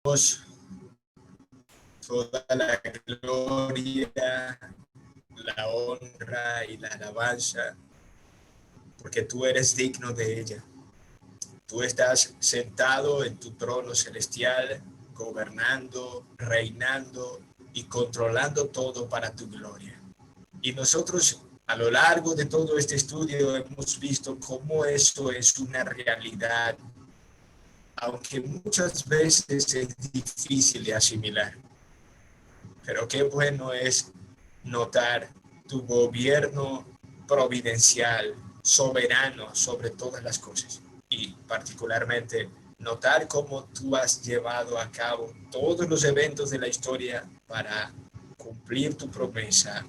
toda la gloria, la honra y la alabanza, porque tú eres digno de ella. Tú estás sentado en tu trono celestial, gobernando, reinando y controlando todo para tu gloria. Y nosotros a lo largo de todo este estudio hemos visto cómo eso es una realidad, aunque muchas veces es difícil de asimilar. Pero qué bueno es notar tu gobierno providencial, soberano sobre todas las cosas. Y particularmente notar cómo tú has llevado a cabo todos los eventos de la historia para cumplir tu promesa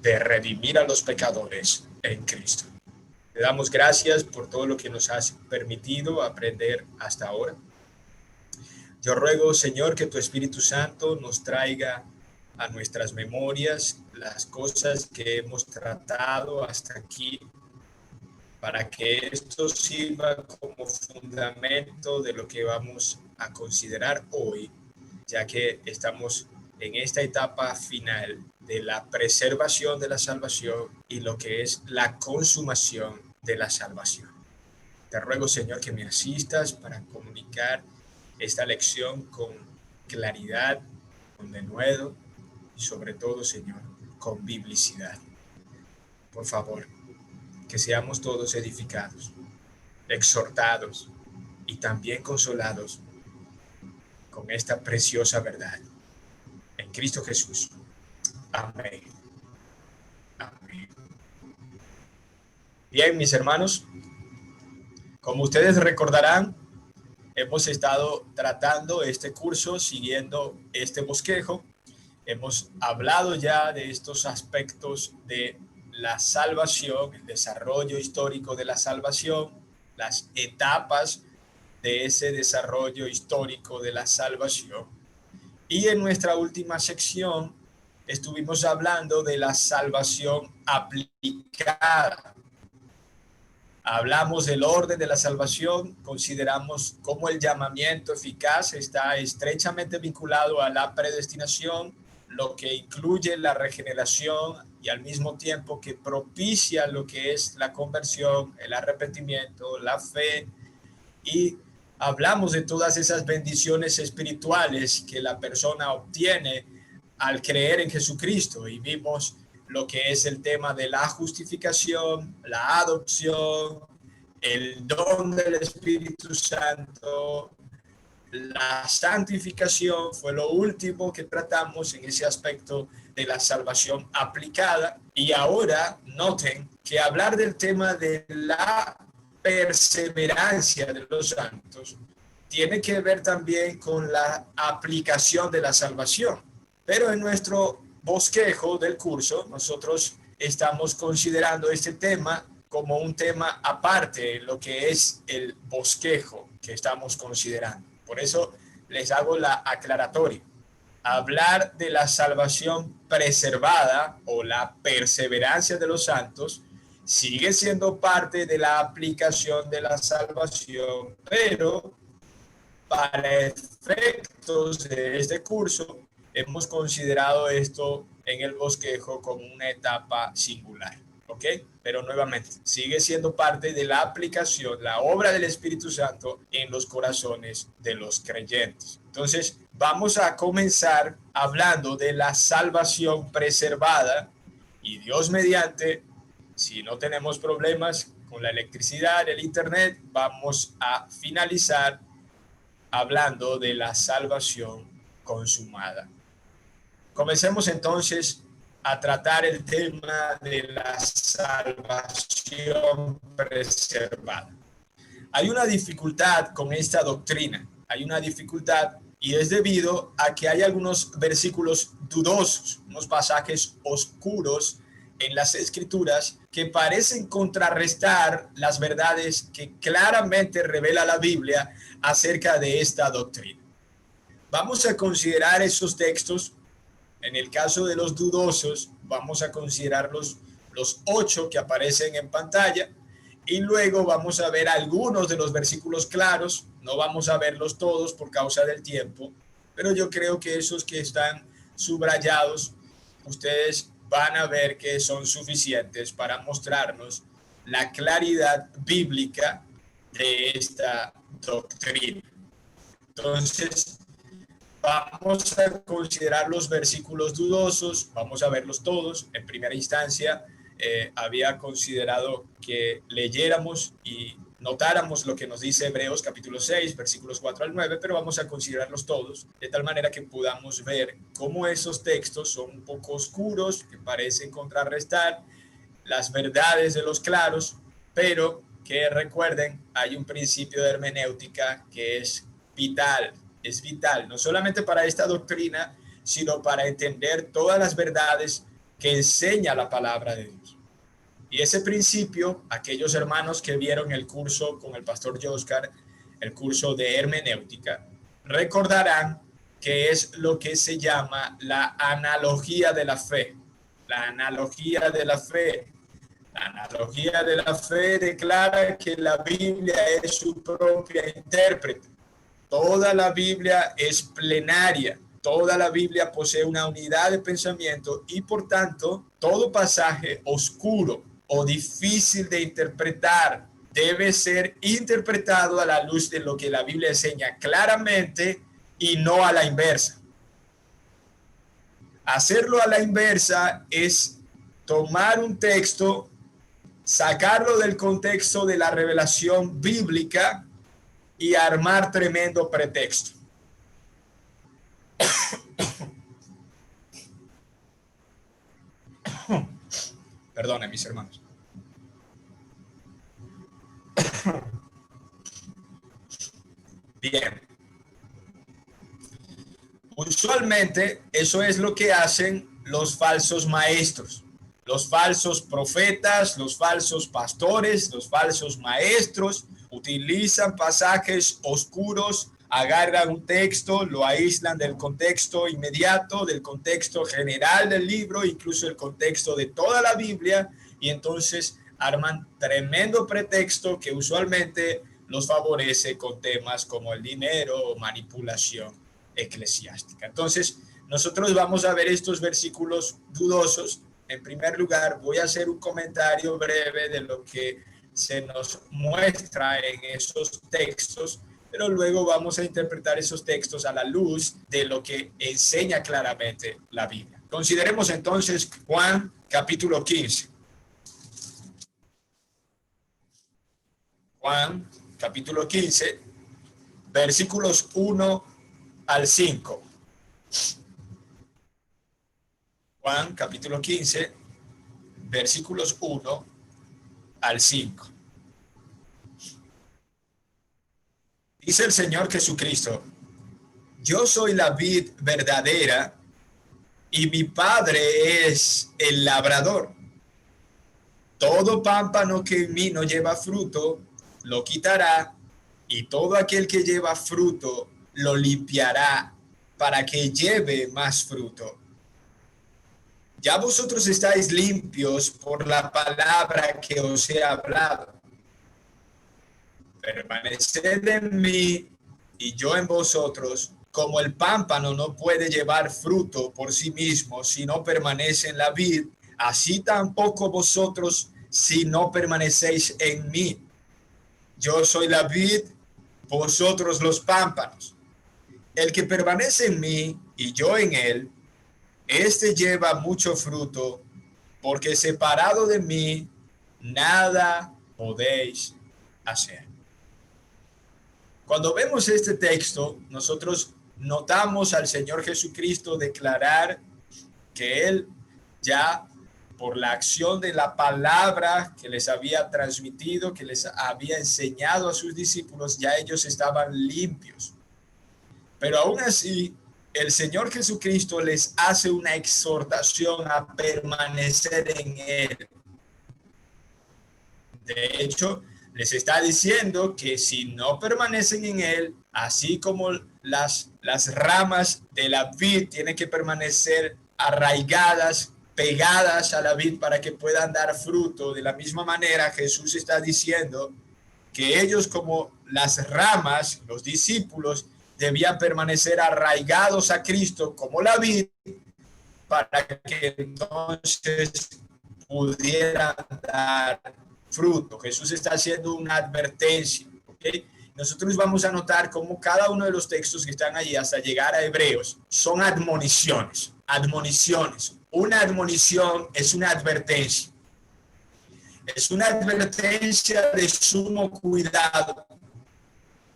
de redimir a los pecadores en Cristo. Te damos gracias por todo lo que nos has permitido aprender hasta ahora. Yo ruego, Señor, que tu Espíritu Santo nos traiga a nuestras memorias las cosas que hemos tratado hasta aquí, para que esto sirva como fundamento de lo que vamos a considerar hoy, ya que estamos en esta etapa final de la preservación de la salvación y lo que es la consumación de la salvación. Te ruego, Señor, que me asistas para comunicar esta lección con claridad, con denuedo y sobre todo, Señor, con biblicidad. Por favor, que seamos todos edificados, exhortados y también consolados con esta preciosa verdad. En Cristo Jesús. Amén. Amén. Bien, mis hermanos, como ustedes recordarán, hemos estado tratando este curso siguiendo este bosquejo. Hemos hablado ya de estos aspectos de la salvación, el desarrollo histórico de la salvación, las etapas de ese desarrollo histórico de la salvación. Y en nuestra última sección estuvimos hablando de la salvación aplicada. Hablamos del orden de la salvación, consideramos cómo el llamamiento eficaz está estrechamente vinculado a la predestinación, lo que incluye la regeneración y al mismo tiempo que propicia lo que es la conversión, el arrepentimiento, la fe, y hablamos de todas esas bendiciones espirituales que la persona obtiene al creer en Jesucristo, y vimos lo que es el tema de la justificación, la adopción, el don del Espíritu Santo, la santificación. Fue lo último que tratamos en ese aspecto de la salvación aplicada. Y ahora noten que hablar del tema de la perseverancia de los santos tiene que ver también con la aplicación de la salvación. Pero en nuestro bosquejo del curso, nosotros estamos considerando este tema como un tema aparte en lo que es el bosquejo que estamos considerando. Por eso les hago la aclaratoria. Hablar de la salvación preservada o la perseverancia de los santos sigue siendo parte de la aplicación de la salvación, pero para efectos de este curso hemos considerado esto en el bosquejo como una etapa singular, ¿ok? Pero nuevamente, sigue siendo parte de la aplicación, la obra del Espíritu Santo en los corazones de los creyentes. Entonces, vamos a comenzar hablando de la salvación preservada, y Dios mediante, si no tenemos problemas con la electricidad, el internet, vamos a finalizar hablando de la salvación consumada. Comencemos entonces a tratar el tema de la salvación preservada. Hay una dificultad con esta doctrina, hay una dificultad, y es debido a que hay algunos versículos dudosos, unos pasajes oscuros en las Escrituras que parecen contrarrestar las verdades que claramente revela la Biblia acerca de esta doctrina. Vamos a considerar esos textos. En el caso de los dudosos, vamos a considerar los 8 que aparecen en pantalla, y luego vamos a ver algunos de los versículos claros. No vamos a verlos todos por causa del tiempo, pero yo creo que esos que están subrayados, ustedes van a ver que son suficientes para mostrarnos la claridad bíblica de esta doctrina. Entonces, vamos a considerar los versículos dudosos, vamos a verlos todos. En primera instancia, había considerado que leyéramos y notáramos lo que nos dice Hebreos capítulo 6, versículos 4 al 9, pero vamos a considerarlos todos, de tal manera que podamos ver cómo esos textos son un poco oscuros, que parecen contrarrestar las verdades de los claros, pero que recuerden, hay un principio de hermenéutica que es vital, no solamente para esta doctrina, sino para entender todas las verdades que enseña la palabra de Dios. Y ese principio, aquellos hermanos que vieron el curso con el pastor Joscar, el curso de hermenéutica, recordarán que es lo que se llama la analogía de la fe. La analogía de la fe. La analogía de la fe declara que la Biblia es su propia intérprete. Toda la Biblia es plenaria, toda la Biblia posee una unidad de pensamiento y por tanto todo pasaje oscuro o difícil de interpretar debe ser interpretado a la luz de lo que la Biblia enseña claramente y no a la inversa. Hacerlo a la inversa es tomar un texto, sacarlo del contexto de la revelación bíblica y armar tremendo pretexto. Perdone, mis hermanos. Bien. Usualmente eso es lo que hacen los falsos maestros, los falsos profetas, los falsos pastores, los falsos maestros. Utilizan pasajes oscuros, agarran un texto, lo aíslan del contexto inmediato, del contexto general del libro, incluso el contexto de toda la Biblia, y entonces arman tremendo pretexto que usualmente los favorece con temas como el dinero o manipulación eclesiástica. Entonces, nosotros vamos a ver estos versículos dudosos. En primer lugar, voy a hacer un comentario breve de lo que se nos muestra en esos textos, pero luego vamos a interpretar esos textos a la luz de lo que enseña claramente la Biblia. Consideremos entonces Juan capítulo 15. Juan capítulo 15, versículos 1 al 5. Juan capítulo 15, versículos 1 al 5. Dice el Señor Jesucristo: yo soy la vid verdadera y mi Padre es el labrador. Todo pámpano que en mí no lleva fruto, lo quitará, y todo aquel que lleva fruto, lo limpiará, para que lleve más fruto. Ya vosotros estáis limpios por la palabra que os he hablado. Permaneced en mí y yo en vosotros, como el pámpano no puede llevar fruto por sí mismo si no permanece en la vid, así tampoco vosotros si no permanecéis en mí. Yo soy la vid, vosotros los pámpanos. El que permanece en mí y yo en él, este lleva mucho fruto, porque separado de mí, nada podéis hacer. Cuando vemos este texto, nosotros notamos al Señor Jesucristo declarar que Él ya, por la acción de la palabra que les había transmitido, que les había enseñado a sus discípulos, ya ellos estaban limpios. Pero aún así, el Señor Jesucristo les hace una exhortación a permanecer en Él. De hecho, les está diciendo que si no permanecen en Él, así como las ramas de la vid tienen que permanecer arraigadas, pegadas a la vid para que puedan dar fruto, de la misma manera Jesús está diciendo que ellos, como las ramas, los discípulos, debían permanecer arraigados a Cristo como la vid para que entonces pudieran dar fruto. Jesús está haciendo una advertencia, ¿ok? Nosotros vamos a notar cómo cada uno de los textos que están allí hasta llegar a Hebreos son admoniciones, admoniciones. Una admonición es una advertencia. Es una advertencia de sumo cuidado.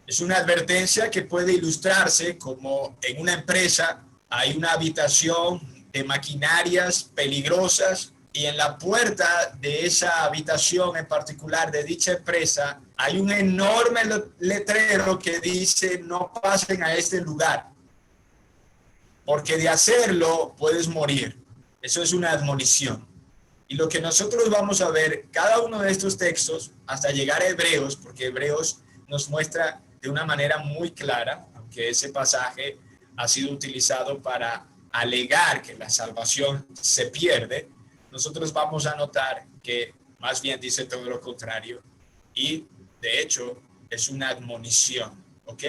Es una advertencia que puede ilustrarse como en una empresa hay una habitación de maquinarias peligrosas y en la puerta de esa habitación en particular de dicha empresa hay un enorme letrero que dice no pasen a este lugar, porque de hacerlo puedes morir. Eso es una admonición. Y lo que nosotros vamos a ver, cada uno de estos textos, hasta llegar a Hebreos, porque Hebreos nos muestra de una manera muy clara, aunque ese pasaje ha sido utilizado para alegar que la salvación se pierde, nosotros vamos a notar que más bien dice todo lo contrario y de hecho es una admonición, ¿ok?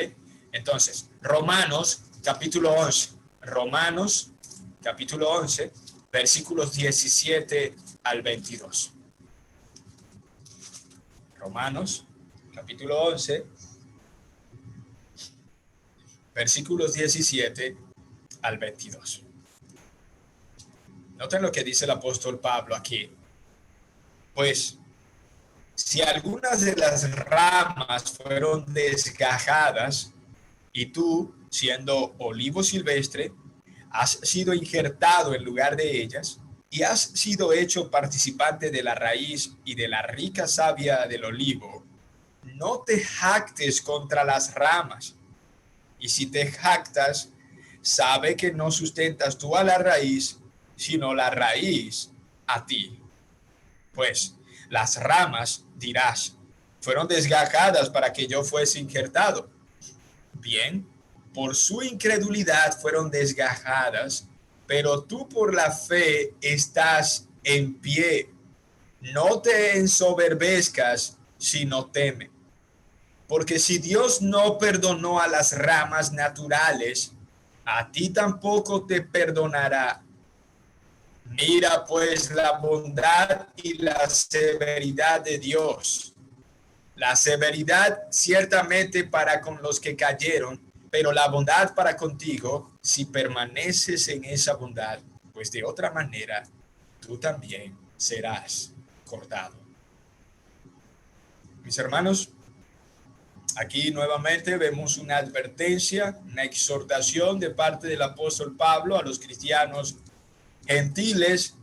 Entonces, Romanos capítulo 11, Romanos capítulo 11, versículos 17 al 22. Romanos capítulo 11, versículos 17 al 22. Noten lo que dice el apóstol Pablo aquí. Pues, si algunas de las ramas fueron desgajadas y tú, siendo olivo silvestre, has sido injertado en lugar de ellas y has sido hecho participante de la raíz y de la rica savia del olivo, no te jactes contra las ramas. Y si te jactas, sabe que no sustentas tú a la raíz, sino la raíz a ti. Pues las ramas, dirás, fueron desgajadas para que yo fuese injertado. Bien, por su incredulidad fueron desgajadas, pero tú por la fe estás en pie. No te ensoberbezcas, sino teme. Porque si Dios no perdonó a las ramas naturales, a ti tampoco te perdonará. Mira pues la bondad y la severidad de Dios. La severidad ciertamente para con los que cayeron, pero la bondad para contigo si permaneces en esa bondad, pues de otra manera tú también serás cortado. Mis hermanos, aquí nuevamente vemos una advertencia, una exhortación de parte del apóstol Pablo a los cristianos gentiles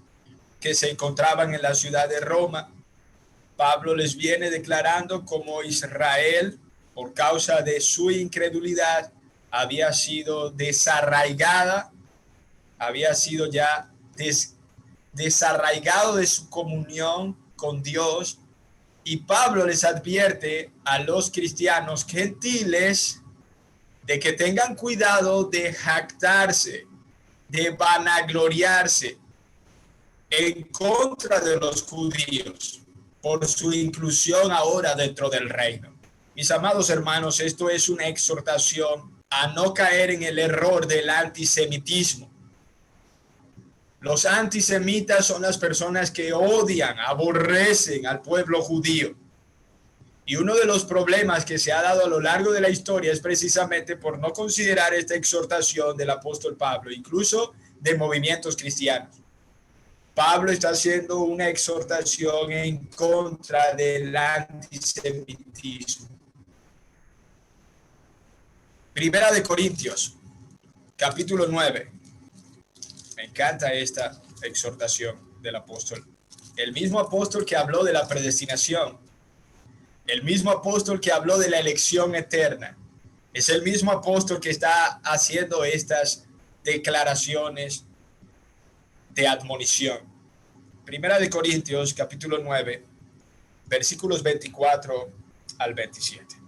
que se encontraban en la ciudad de Roma. Pablo les viene declarando cómo Israel, por causa de su incredulidad, había sido desarraigada, había sido ya desarraigado de su comunión con Dios. Y Pablo les advierte a los cristianos gentiles de que tengan cuidado de jactarse, de vanagloriarse en contra de los judíos por su inclusión ahora dentro del reino. Mis amados hermanos, esto es una exhortación a no caer en el error del antisemitismo. Los antisemitas son las personas que odian, aborrecen al pueblo judío. Y uno de los problemas que se ha dado a lo largo de la historia es precisamente por no considerar esta exhortación del apóstol Pablo, incluso de movimientos cristianos. Pablo está haciendo una exhortación en contra del antisemitismo. Primera de Corintios, capítulo 9. Me encanta esta exhortación del apóstol. El mismo apóstol que habló de la predestinación, el mismo apóstol que habló de la elección eterna, es el mismo apóstol que está haciendo estas declaraciones de admonición. Primera de Corintios, capítulo 9, versículos 24 al 27.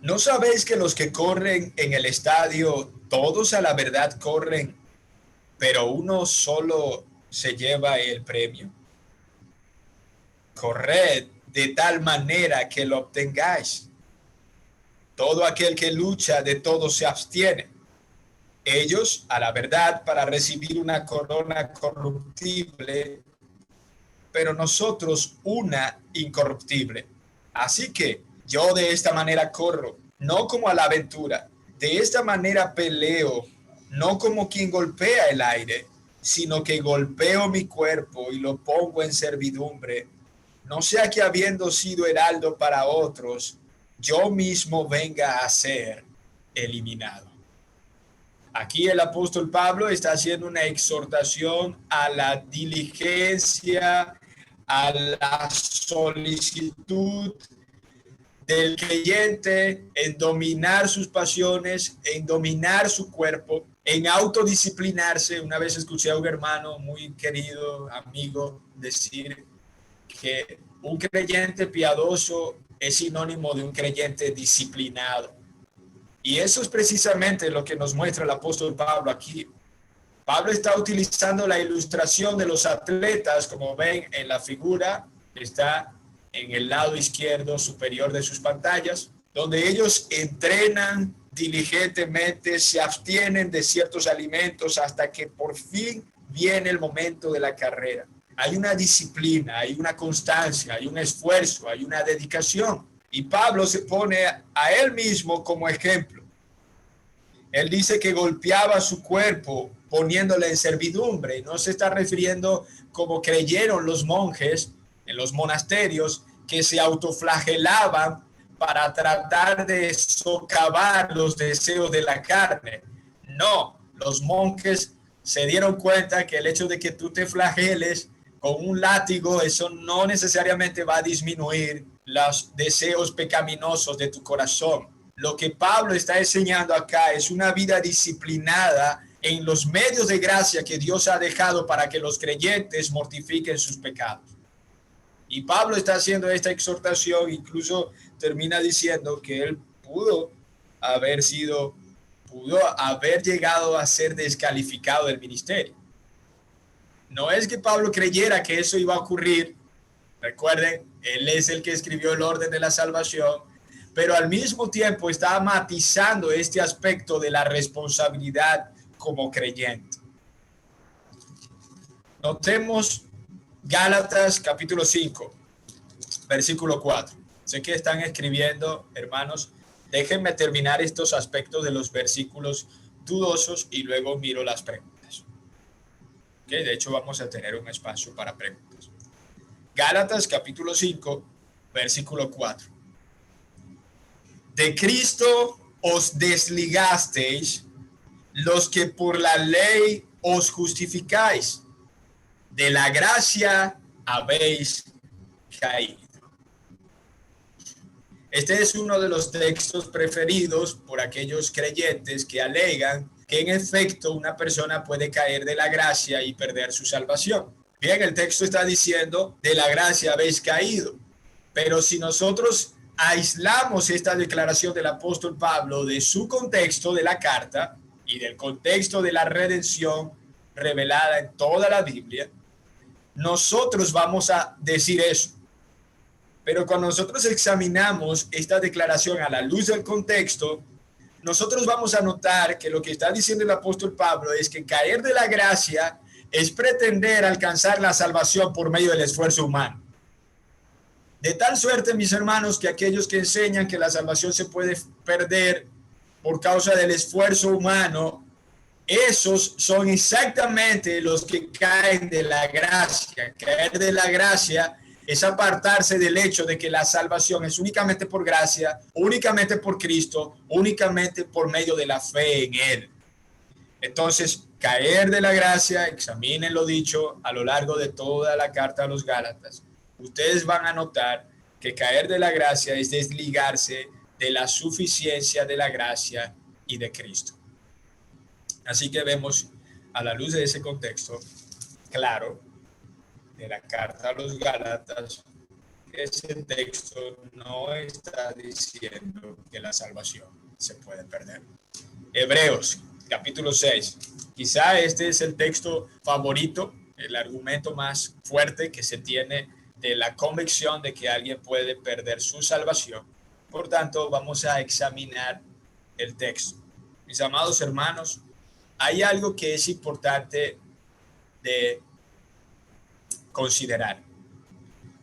¿No sabéis que los que corren en el estadio, todos a la verdad corren, pero uno solo se lleva el premio? Corred de tal manera que lo obtengáis. Todo aquel que lucha de todo se abstiene. Ellos a la verdad para recibir una corona corruptible, pero nosotros una incorruptible. Así que yo de esta manera corro, no como a la aventura. De esta manera peleo, no como quien golpea el aire, sino que golpeo mi cuerpo y lo pongo en servidumbre. No sea que habiendo sido heraldo para otros, yo mismo venga a ser eliminado. Aquí el apóstol Pablo está haciendo una exhortación a la diligencia, a la solicitud del creyente en dominar sus pasiones, en dominar su cuerpo, en autodisciplinarse. Una vez escuché a un hermano muy querido, amigo, decir que un creyente piadoso es sinónimo de un creyente disciplinado. Y eso es precisamente lo que nos muestra el apóstol Pablo aquí. Pablo está utilizando la ilustración de los atletas, como ven en la figura, está en el lado izquierdo superior de sus pantallas, donde ellos entrenan diligentemente, se abstienen de ciertos alimentos hasta que por fin viene el momento de la carrera. Hay una disciplina, hay una constancia, hay un esfuerzo, hay una dedicación. Y Pablo se pone a él mismo como ejemplo. Él dice que golpeaba su cuerpo poniéndole en servidumbre. No se está refiriendo como creyeron los monjes en los monasterios que se autoflagelaban para tratar de socavar los deseos de la carne. No, los monjes se dieron cuenta que el hecho de que tú te flageles con un látigo, eso no necesariamente va a disminuir los deseos pecaminosos de tu corazón. Lo que Pablo está enseñando acá es una vida disciplinada en los medios de gracia que Dios ha dejado para que los creyentes mortifiquen sus pecados. Y Pablo está haciendo esta exhortación, incluso termina diciendo que él pudo haber llegado a ser descalificado del ministerio. No es que Pablo creyera que eso iba a ocurrir. Recuerden, él es el que escribió el orden de la salvación, pero al mismo tiempo está matizando este aspecto de la responsabilidad como creyente. Notemos Gálatas capítulo 5, versículo 4. Sé que están escribiendo, hermanos. Déjenme terminar estos aspectos de los versículos dudosos y luego miro las preguntas. Okay, de hecho, vamos a tener un espacio para preguntas. Gálatas capítulo 5, versículo 4. De Cristo os desligasteis los que por la ley os justificáis. De la gracia habéis caído. Este es uno de los textos preferidos por aquellos creyentes que alegan que en efecto una persona puede caer de la gracia y perder su salvación. Bien, el texto está diciendo, de la gracia habéis caído. Pero si nosotros aislamos esta declaración del apóstol Pablo de su contexto de la carta y del contexto de la redención revelada en toda la Biblia, nosotros vamos a decir eso. Pero cuando nosotros examinamos esta declaración a la luz del contexto, nosotros vamos a notar que lo que está diciendo el apóstol Pablo es que caer de la gracia es pretender alcanzar la salvación por medio del esfuerzo humano. De tal suerte, mis hermanos, que aquellos que enseñan que la salvación se puede perder por causa del esfuerzo humano, esos son exactamente los que caen de la gracia. Caer de la gracia es apartarse del hecho de que la salvación es únicamente por gracia, únicamente por Cristo, únicamente por medio de la fe en Él. Entonces, caer de la gracia, examinen lo dicho a lo largo de toda la carta a los Gálatas. Ustedes van a notar que caer de la gracia es desligarse de la suficiencia de la gracia y de Cristo. Así que vemos a la luz de ese contexto claro de la carta a los Gálatas, que ese texto no está diciendo que la salvación se puede perder. Hebreos, capítulo 6. Quizá este es el texto favorito, el argumento más fuerte que se tiene de la convicción de que alguien puede perder su salvación. Por tanto, vamos a examinar el texto. Mis amados hermanos, hay algo que es importante de considerar.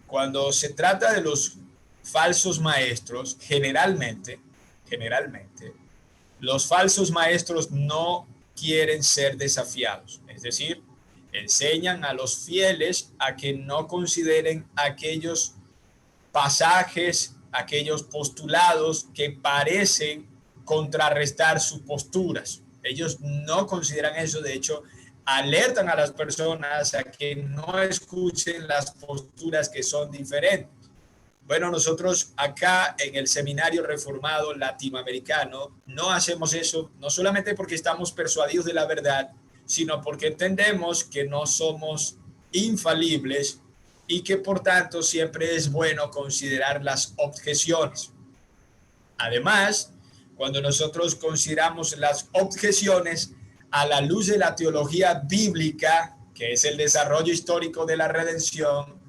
Cuando se trata de los falsos maestros, generalmente, los falsos maestros no quieren ser desafiados. Es decir, enseñan a los fieles a que no consideren aquellos pasajes, aquellos postulados que parecen contrarrestar sus posturas. Ellos no consideran eso, de hecho, alertan a las personas a que no escuchen las posturas que son diferentes. Bueno, nosotros acá en el Seminario Reformado Latinoamericano no hacemos eso, no solamente porque estamos persuadidos de la verdad, sino porque entendemos que no somos infalibles y que por tanto siempre es bueno considerar las objeciones. Además, cuando nosotros consideramos las objeciones a la luz de la teología bíblica, que es el desarrollo histórico de la redención,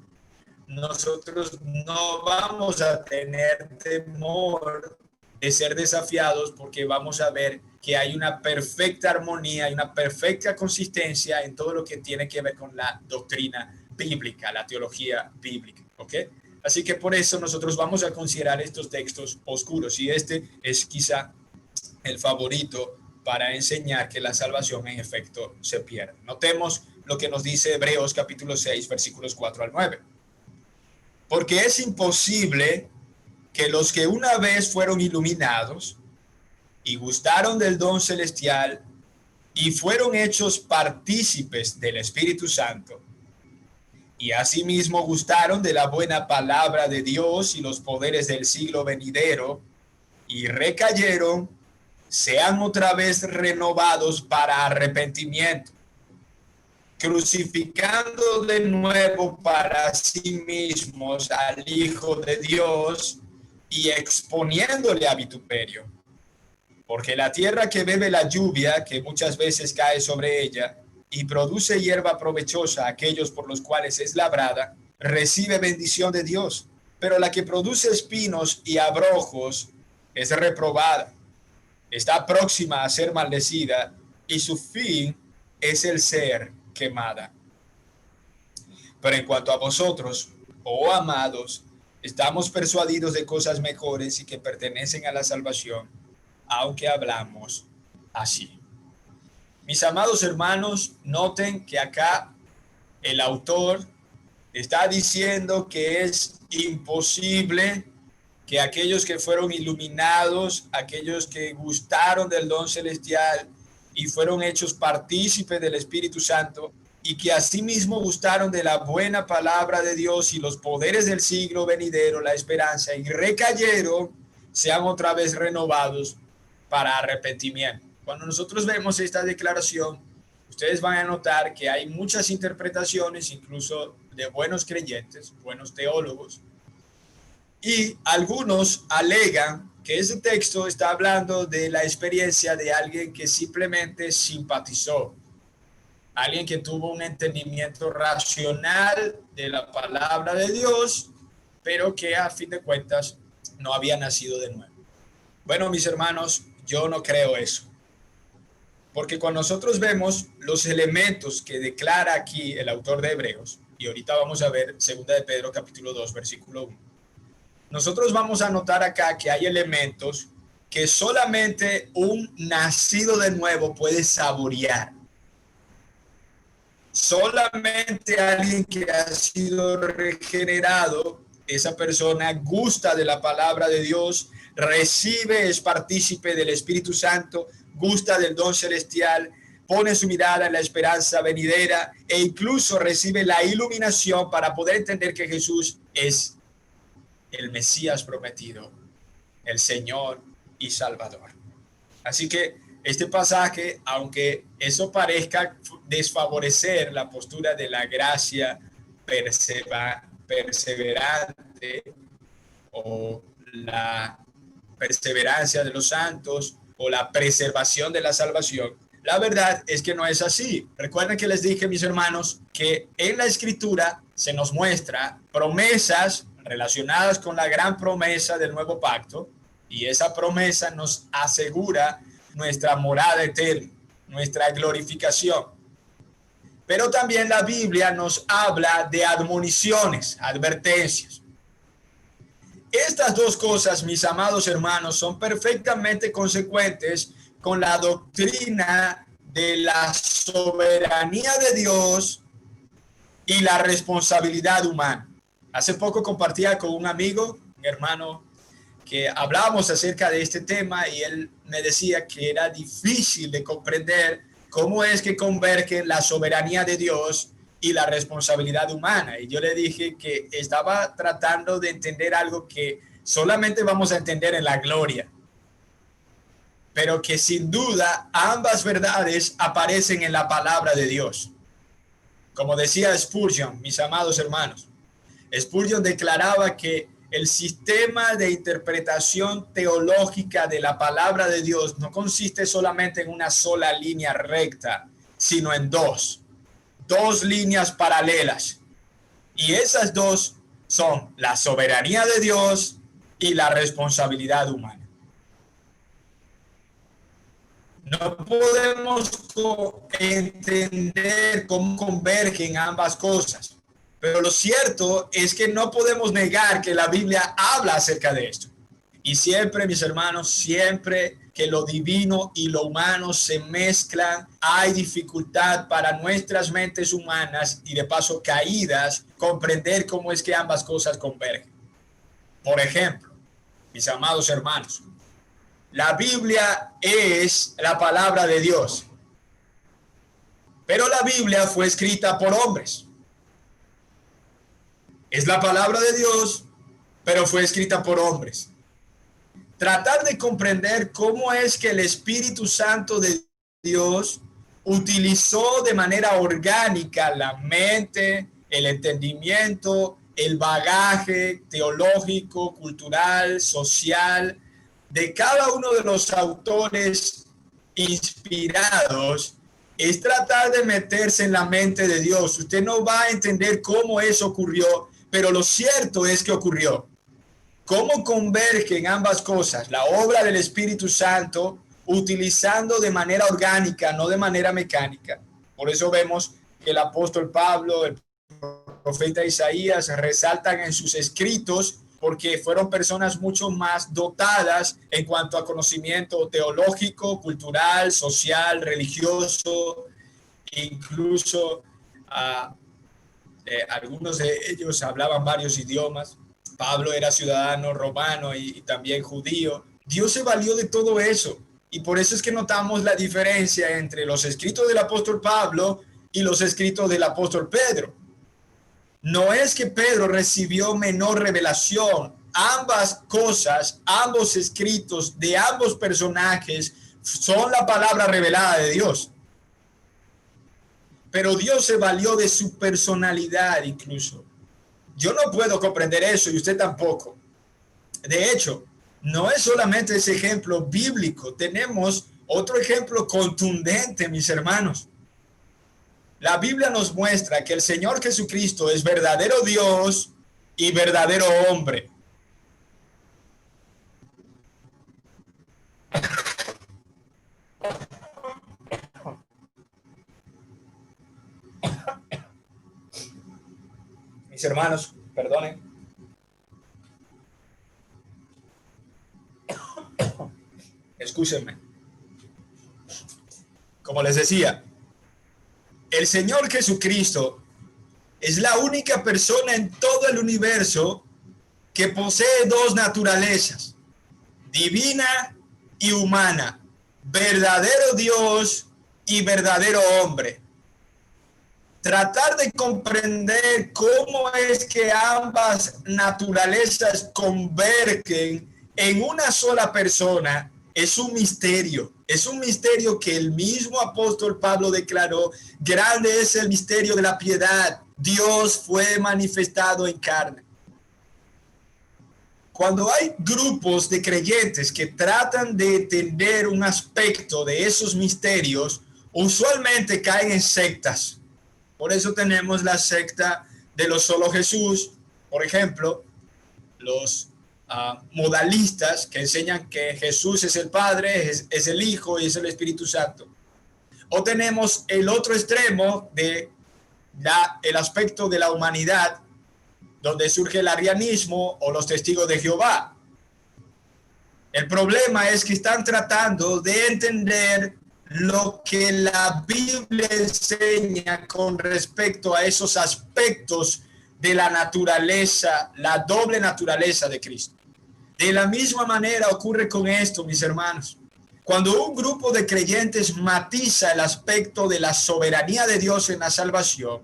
nosotros no vamos a tener temor de ser desafiados porque vamos a ver que hay una perfecta armonía y una perfecta consistencia en todo lo que tiene que ver con la doctrina bíblica, la teología bíblica, ¿ok? Así que por eso nosotros vamos a considerar estos textos oscuros y este es quizá el favorito para enseñar que la salvación en efecto se pierde. Notemos lo que nos dice Hebreos capítulo 6, versículos 4 al 9. Porque es imposible que los que una vez fueron iluminados y gustaron del don celestial y fueron hechos partícipes del Espíritu Santo, y asimismo gustaron de la buena palabra de Dios y los poderes del siglo venidero, y recayeron, sean otra vez renovados para arrepentimiento, crucificando de nuevo para sí mismos al Hijo de Dios y exponiéndole a vituperio. Porque la tierra que bebe la lluvia, que muchas veces cae sobre ella, y produce hierba provechosa a aquellos por los cuales es labrada, recibe bendición de Dios. Pero la que produce espinos y abrojos es reprobada, está próxima a ser maldecida, y su fin es el ser quemada. Pero en cuanto a vosotros, oh amados, estamos persuadidos de cosas mejores y que pertenecen a la salvación, aunque hablamos así. Mis amados hermanos, noten que acá el autor está diciendo que es imposible que aquellos que fueron iluminados, aquellos que gustaron del don celestial y fueron hechos partícipes del Espíritu Santo, y que asimismo gustaron de la buena palabra de Dios y los poderes del siglo venidero, la esperanza, y recayeron, sean otra vez renovados para arrepentimiento. Cuando nosotros vemos esta declaración, ustedes van a notar que hay muchas interpretaciones, incluso de buenos creyentes, buenos teólogos, y algunos alegan que ese texto está hablando de la experiencia de alguien que simplemente simpatizó, alguien que tuvo un entendimiento racional de la palabra de Dios, pero que a fin de cuentas no había nacido de nuevo. Bueno, mis hermanos, yo no creo eso. Porque cuando nosotros vemos los elementos que declara aquí el autor de Hebreos, y ahorita vamos a ver 2 de Pedro capítulo 2, versículo 1, nosotros vamos a notar acá que hay elementos que solamente un nacido de nuevo puede saborear. Solamente alguien que ha sido regenerado, esa persona gusta de la palabra de Dios, recibe, es partícipe del Espíritu Santo, gusta del don celestial, pone su mirada en la esperanza venidera e incluso recibe la iluminación para poder entender que Jesús es el Mesías prometido, el Señor y Salvador. Así que este pasaje, aunque eso parezca desfavorecer la postura de la gracia perseverante o la perseverancia de los santos o la preservación de la salvación, la verdad es que no es así. Recuerden que les dije, mis hermanos, que en la Escritura se nos muestra promesas relacionadas con la gran promesa del nuevo pacto, y esa promesa nos asegura nuestra morada eterna, nuestra glorificación. Pero también la Biblia nos habla de admoniciones, advertencias. Estas dos cosas, mis amados hermanos, son perfectamente consecuentes con la doctrina de la soberanía de Dios y la responsabilidad humana. Hace poco compartía con un amigo, un hermano, que hablábamos acerca de este tema y él me decía que era difícil de comprender cómo es que convergen la soberanía de Dios y la responsabilidad humana. Y yo le dije que estaba tratando de entender algo que solamente vamos a entender en la gloria, pero que sin duda ambas verdades aparecen en la palabra de Dios. Como decía Spurgeon, mis amados hermanos, Spurgeon declaraba que el sistema de interpretación teológica de la palabra de Dios no consiste solamente en una sola línea recta, sino en dos líneas paralelas. Y esas dos son la soberanía de Dios y la responsabilidad humana. No podemos entender cómo convergen ambas cosas, pero lo cierto es que no podemos negar que la Biblia habla acerca de esto. Y siempre, mis hermanos, siempre que lo divino y lo humano se mezclan, hay dificultad para nuestras mentes humanas y de paso caídas comprender cómo es que ambas cosas convergen. Por ejemplo, mis amados hermanos, la Biblia es la palabra de Dios, pero la Biblia fue escrita por hombres. Es la palabra de Dios, pero fue escrita por hombres. Tratar de comprender cómo es que el Espíritu Santo de Dios utilizó de manera orgánica la mente, el entendimiento, el bagaje teológico, cultural, social, de cada uno de los autores inspirados, es tratar de meterse en la mente de Dios. Usted no va a entender cómo eso ocurrió, pero lo cierto es que ocurrió. ¿Cómo convergen ambas cosas? La obra del Espíritu Santo, utilizando de manera orgánica, no de manera mecánica. Por eso vemos que el apóstol Pablo, el profeta Isaías resaltan en sus escritos, porque fueron personas mucho más dotadas en cuanto a conocimiento teológico, cultural, social, religioso, incluso algunos de ellos hablaban varios idiomas. Pablo era ciudadano romano y también judío. Dios se valió de todo eso, y por eso es que notamos la diferencia entre los escritos del apóstol Pablo y los escritos del apóstol Pedro. No es que Pedro recibió menor revelación. Ambas cosas, ambos escritos de ambos personajes son la palabra revelada de Dios. Pero Dios se valió de su personalidad incluso. Yo no puedo comprender eso y usted tampoco. De hecho, no es solamente ese ejemplo bíblico. Tenemos otro ejemplo contundente, mis hermanos. La Biblia nos muestra que el Señor Jesucristo es verdadero Dios y verdadero hombre. Mis hermanos, perdonen. Escúchenme. Como les decía, el Señor Jesucristo es la única persona en todo el universo que posee dos naturalezas, divina y humana, verdadero Dios y verdadero hombre. Tratar de comprender cómo es que ambas naturalezas convergen en una sola persona es un misterio. Es un misterio que el mismo apóstol Pablo declaró: grande es el misterio de la piedad. Dios fue manifestado en carne. Cuando hay grupos de creyentes que tratan de entender un aspecto de esos misterios, usualmente caen en sectas. Por eso tenemos la secta de los solo Jesús, por ejemplo, los modalistas que enseñan que Jesús es el Padre, es el Hijo y es el Espíritu Santo. O tenemos el otro extremo de el aspecto de la humanidad, donde surge el arrianismo o los testigos de Jehová. El problema es que están tratando de entender lo que la Biblia enseña con respecto a esos aspectos de la naturaleza, la doble naturaleza de Cristo. De la misma manera ocurre con esto, mis hermanos. Cuando un grupo de creyentes matiza el aspecto de la soberanía de Dios en la salvación,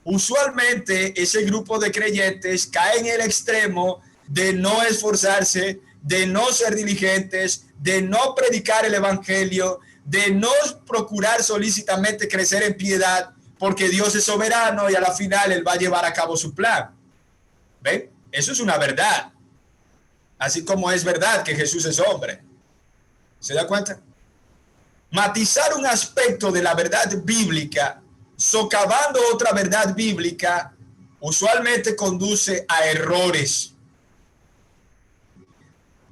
usualmente ese grupo de creyentes cae en el extremo de no esforzarse, de no ser diligentes, de no predicar el evangelio, de no procurar solícitamente crecer en piedad, porque Dios es soberano y a la final Él va a llevar a cabo su plan. ¿Ven? Eso es una verdad. Así como es verdad que Jesús es hombre. ¿Se da cuenta? Matizar un aspecto de la verdad bíblica, socavando otra verdad bíblica, usualmente conduce a errores.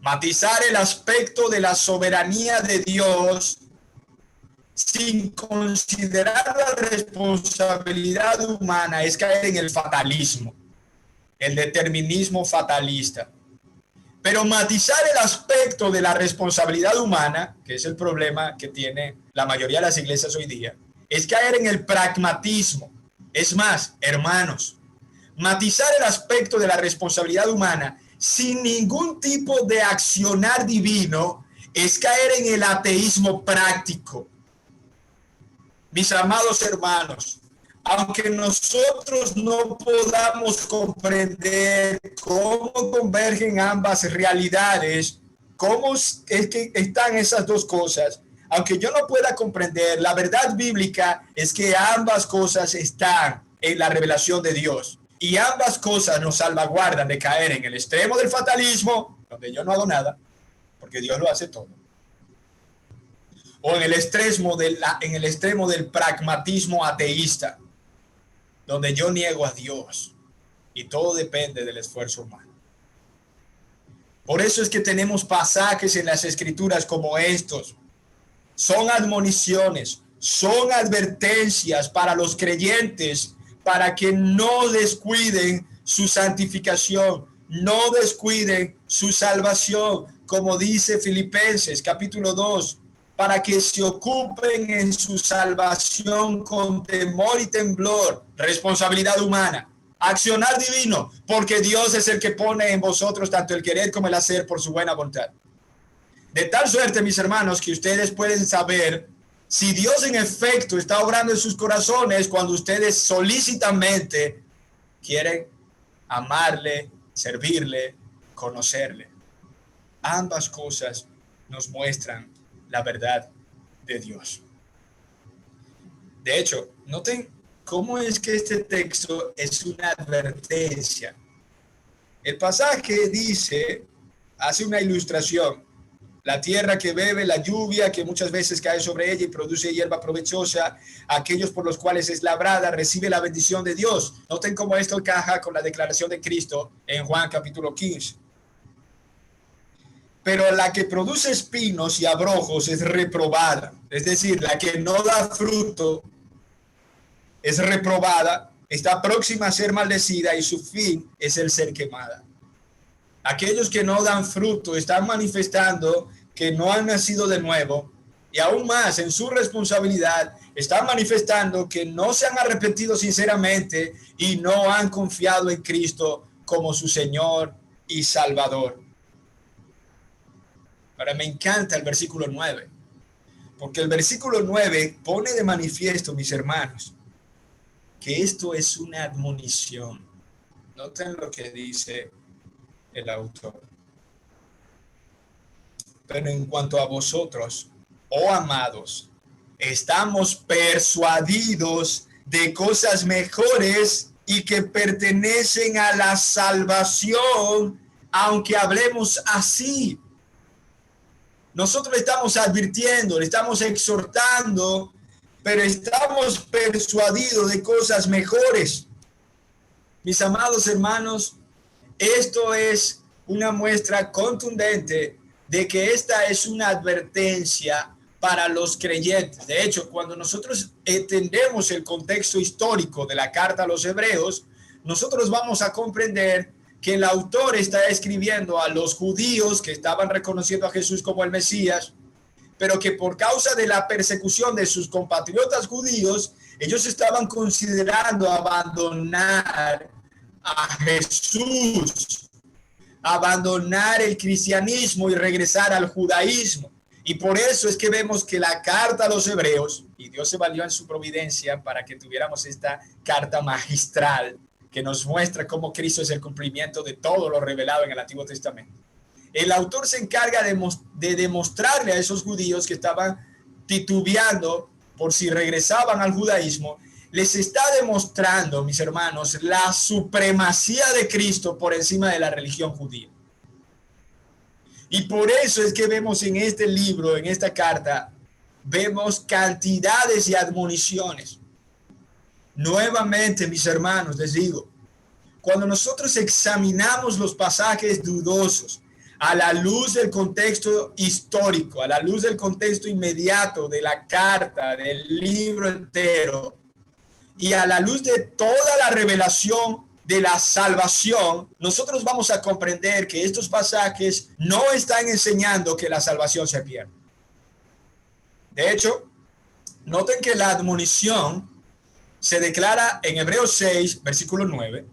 Matizar el aspecto de la soberanía de Dios sin considerar la responsabilidad humana es caer en el fatalismo, el determinismo fatalista. Pero matizar el aspecto de la responsabilidad humana, que es el problema que tiene la mayoría de las iglesias hoy día, es caer en el pragmatismo. Es más, hermanos, matizar el aspecto de la responsabilidad humana sin ningún tipo de accionar divino es caer en el ateísmo práctico. Mis amados hermanos, aunque nosotros no podamos comprender cómo convergen ambas realidades, cómo es que están esas dos cosas, aunque yo no pueda comprender, la verdad bíblica es que ambas cosas están en la revelación de Dios. Y ambas cosas nos salvaguardan de caer en el extremo del fatalismo, donde yo no hago nada, porque Dios lo hace todo. O en el extremo del pragmatismo ateísta, donde yo niego a Dios y todo depende del esfuerzo humano. Por eso es que tenemos pasajes en las Escrituras como estos. Son admoniciones, son advertencias para los creyentes para que no descuiden su santificación, no descuiden su salvación, como dice Filipenses capítulo 2, para que se ocupen en su salvación con temor y temblor, responsabilidad humana, accionar divino, porque Dios es el que pone en vosotros tanto el querer como el hacer por su buena voluntad. De tal suerte, mis hermanos, que ustedes pueden saber si Dios en efecto está obrando en sus corazones cuando ustedes solícitamente quieren amarle, servirle, conocerle. Ambas cosas nos muestran la verdad de Dios. De hecho, noten cómo es que este texto es una advertencia. El pasaje hace una ilustración. La tierra que bebe la lluvia, que muchas veces cae sobre ella y produce hierba provechosa, aquellos por los cuales es labrada, recibe la bendición de Dios. Noten cómo esto encaja con la declaración de Cristo en Juan capítulo 15. Pero la que produce espinos y abrojos es reprobada. Es decir, la que no da fruto es reprobada, está próxima a ser maldecida y su fin es el ser quemada. Aquellos que no dan fruto están manifestando que no han nacido de nuevo y aún más en su responsabilidad están manifestando que no se han arrepentido sinceramente y no han confiado en Cristo como su Señor y Salvador. Ahora me encanta el versículo 9, porque el versículo 9 pone de manifiesto, mis hermanos, que esto es una admonición. Noten lo que dice el autor. Pero en cuanto a vosotros, oh amados, estamos persuadidos de cosas mejores y que pertenecen a la salvación, aunque hablemos así. Nosotros estamos advirtiendo, le estamos exhortando, pero estamos persuadidos de cosas mejores. Mis amados hermanos, esto es una muestra contundente de que esta es una advertencia para los creyentes. De hecho, cuando nosotros entendemos el contexto histórico de la carta a los hebreos, nosotros vamos a comprender que el autor está escribiendo a los judíos que estaban reconociendo a Jesús como el Mesías, pero que por causa de la persecución de sus compatriotas judíos, ellos estaban considerando abandonar a Jesús, abandonar el cristianismo y regresar al judaísmo. Y por eso es que vemos que la carta a los hebreos, y Dios se valió en su providencia para que tuviéramos esta carta magistral que nos muestra cómo Cristo es el cumplimiento de todo lo revelado en el Antiguo Testamento. El autor se encarga de demostrarle a esos judíos que estaban titubeando por si regresaban al judaísmo, les está demostrando, mis hermanos, la supremacía de Cristo por encima de la religión judía. Y por eso es que vemos en este libro, en esta carta, vemos cantidades de admoniciones. Nuevamente, mis hermanos, les digo, cuando nosotros examinamos los pasajes dudosos a la luz del contexto histórico, a la luz del contexto inmediato de la carta, del libro entero, y a la luz de toda la revelación de la salvación, nosotros vamos a comprender que estos pasajes no están enseñando que la salvación se pierde. De hecho, noten que la admonición se declara en Hebreos 6, versículo 9,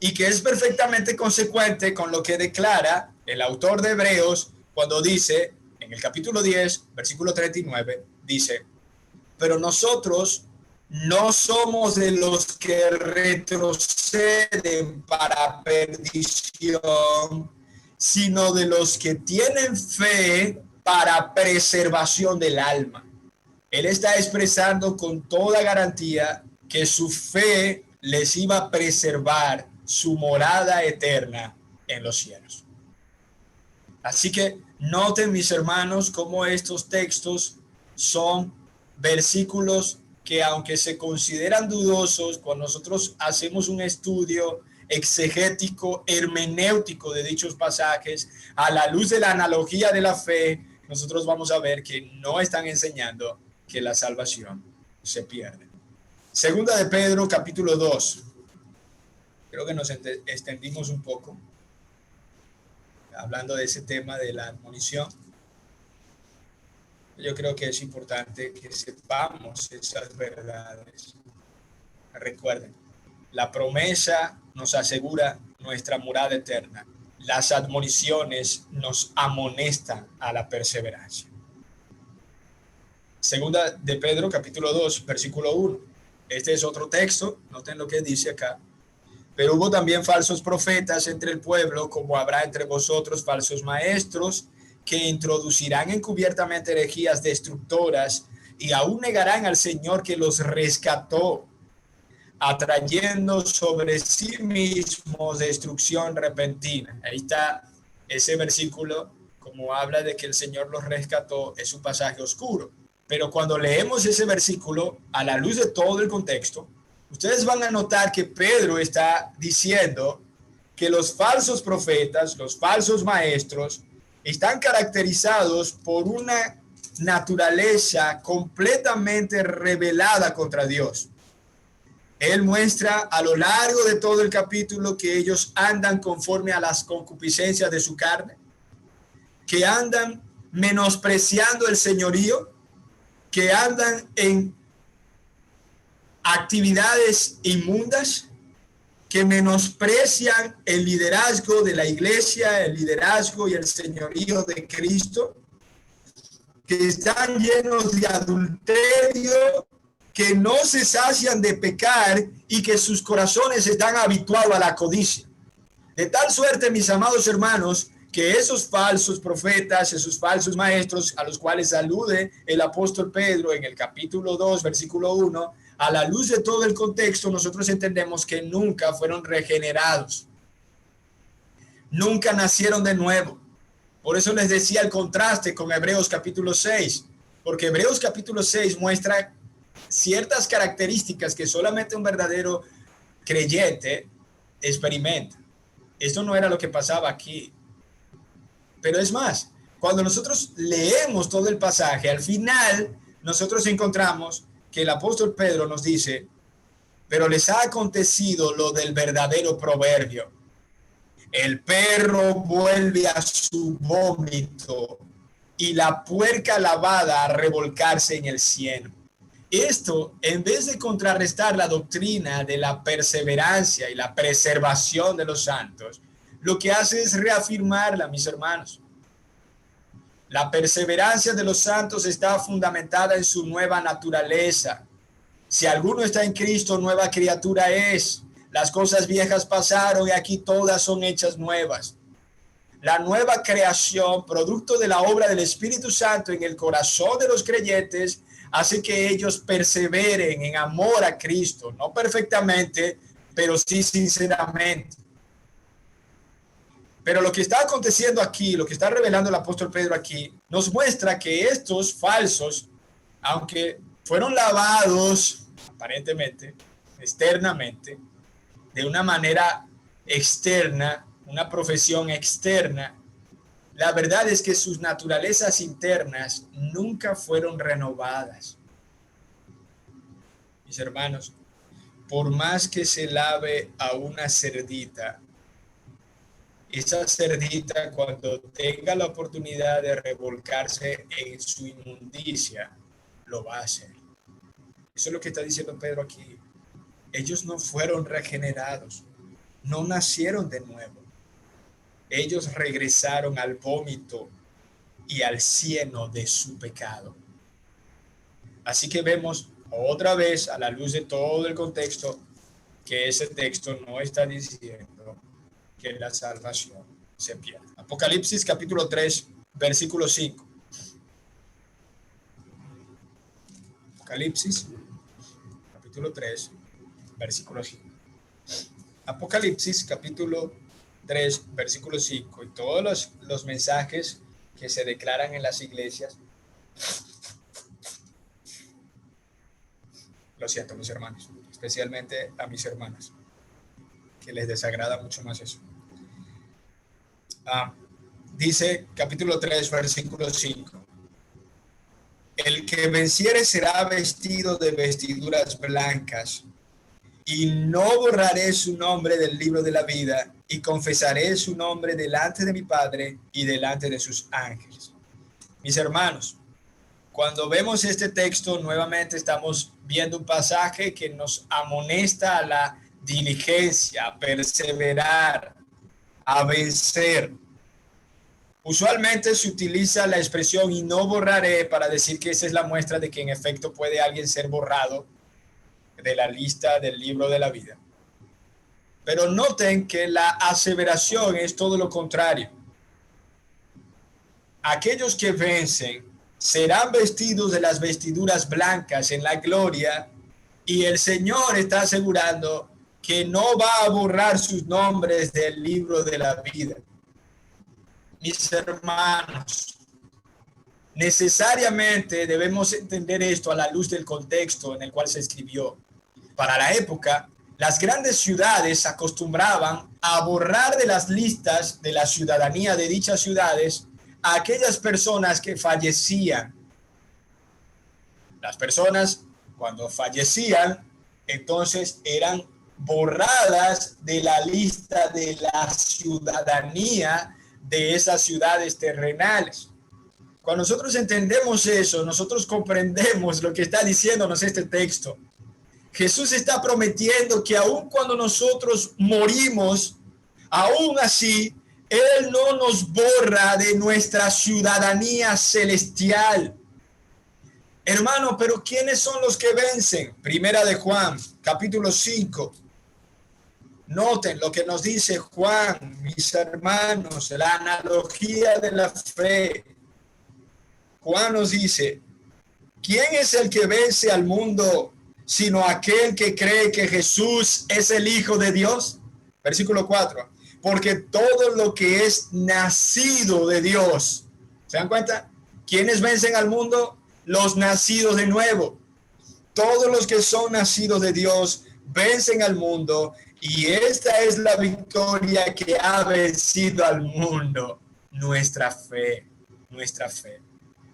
y que es perfectamente consecuente con lo que declara el autor de Hebreos cuando dice, en el capítulo 10, versículo 39, dice, pero nosotros no somos de los que retroceden para perdición, sino de los que tienen fe para preservación del alma. Él está expresando con toda garantía que su fe les iba a preservar su morada eterna en los cielos. Así que noten, mis hermanos, cómo estos textos son versículos que, aunque se consideran dudosos, cuando nosotros hacemos un estudio exegético, hermenéutico de dichos pasajes, a la luz de la analogía de la fe, nosotros vamos a ver que no están enseñando que la salvación se pierde. Segunda de Pedro, capítulo 2. Creo que nos extendimos un poco hablando de ese tema de la admonición. Yo creo que es importante que sepamos esas verdades. Recuerden, la promesa nos asegura nuestra morada eterna. Las admoniciones nos amonestan a la perseverancia. Segunda de Pedro, capítulo 2, versículo 1. Este es otro texto, noten lo que dice acá. Pero hubo también falsos profetas entre el pueblo, como habrá entre vosotros falsos maestros, que introducirán encubiertamente herejías destructoras y aún negarán al Señor que los rescató, atrayendo sobre sí mismos destrucción repentina. Ahí está ese versículo, como habla de que el Señor los rescató, es un pasaje oscuro. Pero cuando leemos ese versículo, a la luz de todo el contexto, ustedes van a notar que Pedro está diciendo que los falsos profetas, los falsos maestros, están caracterizados por una naturaleza completamente rebelada contra Dios. Él muestra a lo largo de todo el capítulo que ellos andan conforme a las concupiscencias de su carne, que andan menospreciando el señorío, que andan en actividades inmundas, que menosprecian el liderazgo de la iglesia, el liderazgo y el señorío de Cristo, que están llenos de adulterio, que no se sacian de pecar y que sus corazones están habituados a la codicia. De tal suerte, mis amados hermanos, que esos falsos profetas, esos falsos maestros a los cuales alude el apóstol Pedro en el capítulo 2, versículo 1, a la luz de todo el contexto, nosotros entendemos que nunca fueron regenerados. Nunca nacieron de nuevo. Por eso les decía el contraste con Hebreos capítulo 6, porque Hebreos capítulo 6 muestra ciertas características que solamente un verdadero creyente experimenta. Esto no era lo que pasaba aquí. Pero es más, cuando nosotros leemos todo el pasaje, al final nosotros encontramos que el apóstol Pedro nos dice, pero les ha acontecido lo del verdadero proverbio. El perro vuelve a su vómito y la puerca lavada a revolcarse en el cieno. Esto, en vez de contrarrestar la doctrina de la perseverancia y la preservación de los santos, lo que hace es reafirmarla, mis hermanos. La perseverancia de los santos está fundamentada en su nueva naturaleza. Si alguno está en Cristo, nueva criatura es. Las cosas viejas pasaron y aquí todas son hechas nuevas. La nueva creación, producto de la obra del Espíritu Santo en el corazón de los creyentes, hace que ellos perseveren en amor a Cristo, no perfectamente, pero sí sinceramente. Pero lo que está aconteciendo aquí, lo que está revelando el apóstol Pedro aquí, nos muestra que estos falsos, aunque fueron lavados aparentemente, externamente, de una manera externa, una profesión externa, la verdad es que sus naturalezas internas nunca fueron renovadas. Mis hermanos, por más que se lave a una cerdita, esa cerdita cuando tenga la oportunidad de revolcarse en su inmundicia, lo va a hacer. Eso es lo que está diciendo Pedro aquí. Ellos no fueron regenerados, no nacieron de nuevo. Ellos regresaron al vómito y al cieno de su pecado. Así que vemos otra vez, a la luz de todo el contexto, que ese texto no está diciendo que la salvación se pierde. Apocalipsis capítulo 3, versículo 5. Apocalipsis capítulo 3, versículo 5. Apocalipsis capítulo 3, versículo 5. Y todos los mensajes que se declaran en las iglesias. Lo siento, mis hermanos, especialmente a mis hermanas, que les desagrada mucho más eso. Dice capítulo 3, versículo 5. El que venciere será vestido de vestiduras blancas, y no borraré su nombre del libro de la vida, y confesaré su nombre delante de mi Padre y delante de sus ángeles. Mis hermanos, cuando vemos este texto, nuevamente estamos viendo un pasaje que nos amonesta a la diligencia, a perseverar, a vencer. Usualmente se utiliza la expresión y no borraré para decir que esa es la muestra de que en efecto puede alguien ser borrado de la lista del libro de la vida. Pero noten que la aseveración es todo lo contrario. Aquellos que vencen serán vestidos de las vestiduras blancas en la gloria, y el Señor está asegurando que no va a borrar sus nombres del libro de la vida. Mis hermanos, necesariamente debemos entender esto a la luz del contexto en el cual se escribió. Para la época, las grandes ciudades acostumbraban a borrar de las listas de la ciudadanía de dichas ciudades a aquellas personas que fallecían. Las personas, cuando fallecían, entonces eran borradas de la lista de la ciudadanía de esas ciudades terrenales. Cuando nosotros entendemos eso, nosotros comprendemos lo que está diciéndonos este texto. Jesús está prometiendo que aun cuando nosotros morimos, aún así, Él no nos borra de nuestra ciudadanía celestial. Hermano, pero ¿quiénes son los que vencen? Primera de Juan, capítulo 5. Noten lo que nos dice Juan, mis hermanos, la analogía de la fe. Juan nos dice, ¿quién es el que vence al mundo sino aquel que cree que Jesús es el Hijo de Dios? Versículo 4. Porque todo lo que es nacido de Dios, ¿se dan cuenta? ¿Quiénes vencen al mundo? Los nacidos de nuevo. Todos los que son nacidos de Dios vencen al mundo, y esta es la victoria que ha vencido al mundo, nuestra fe, nuestra fe.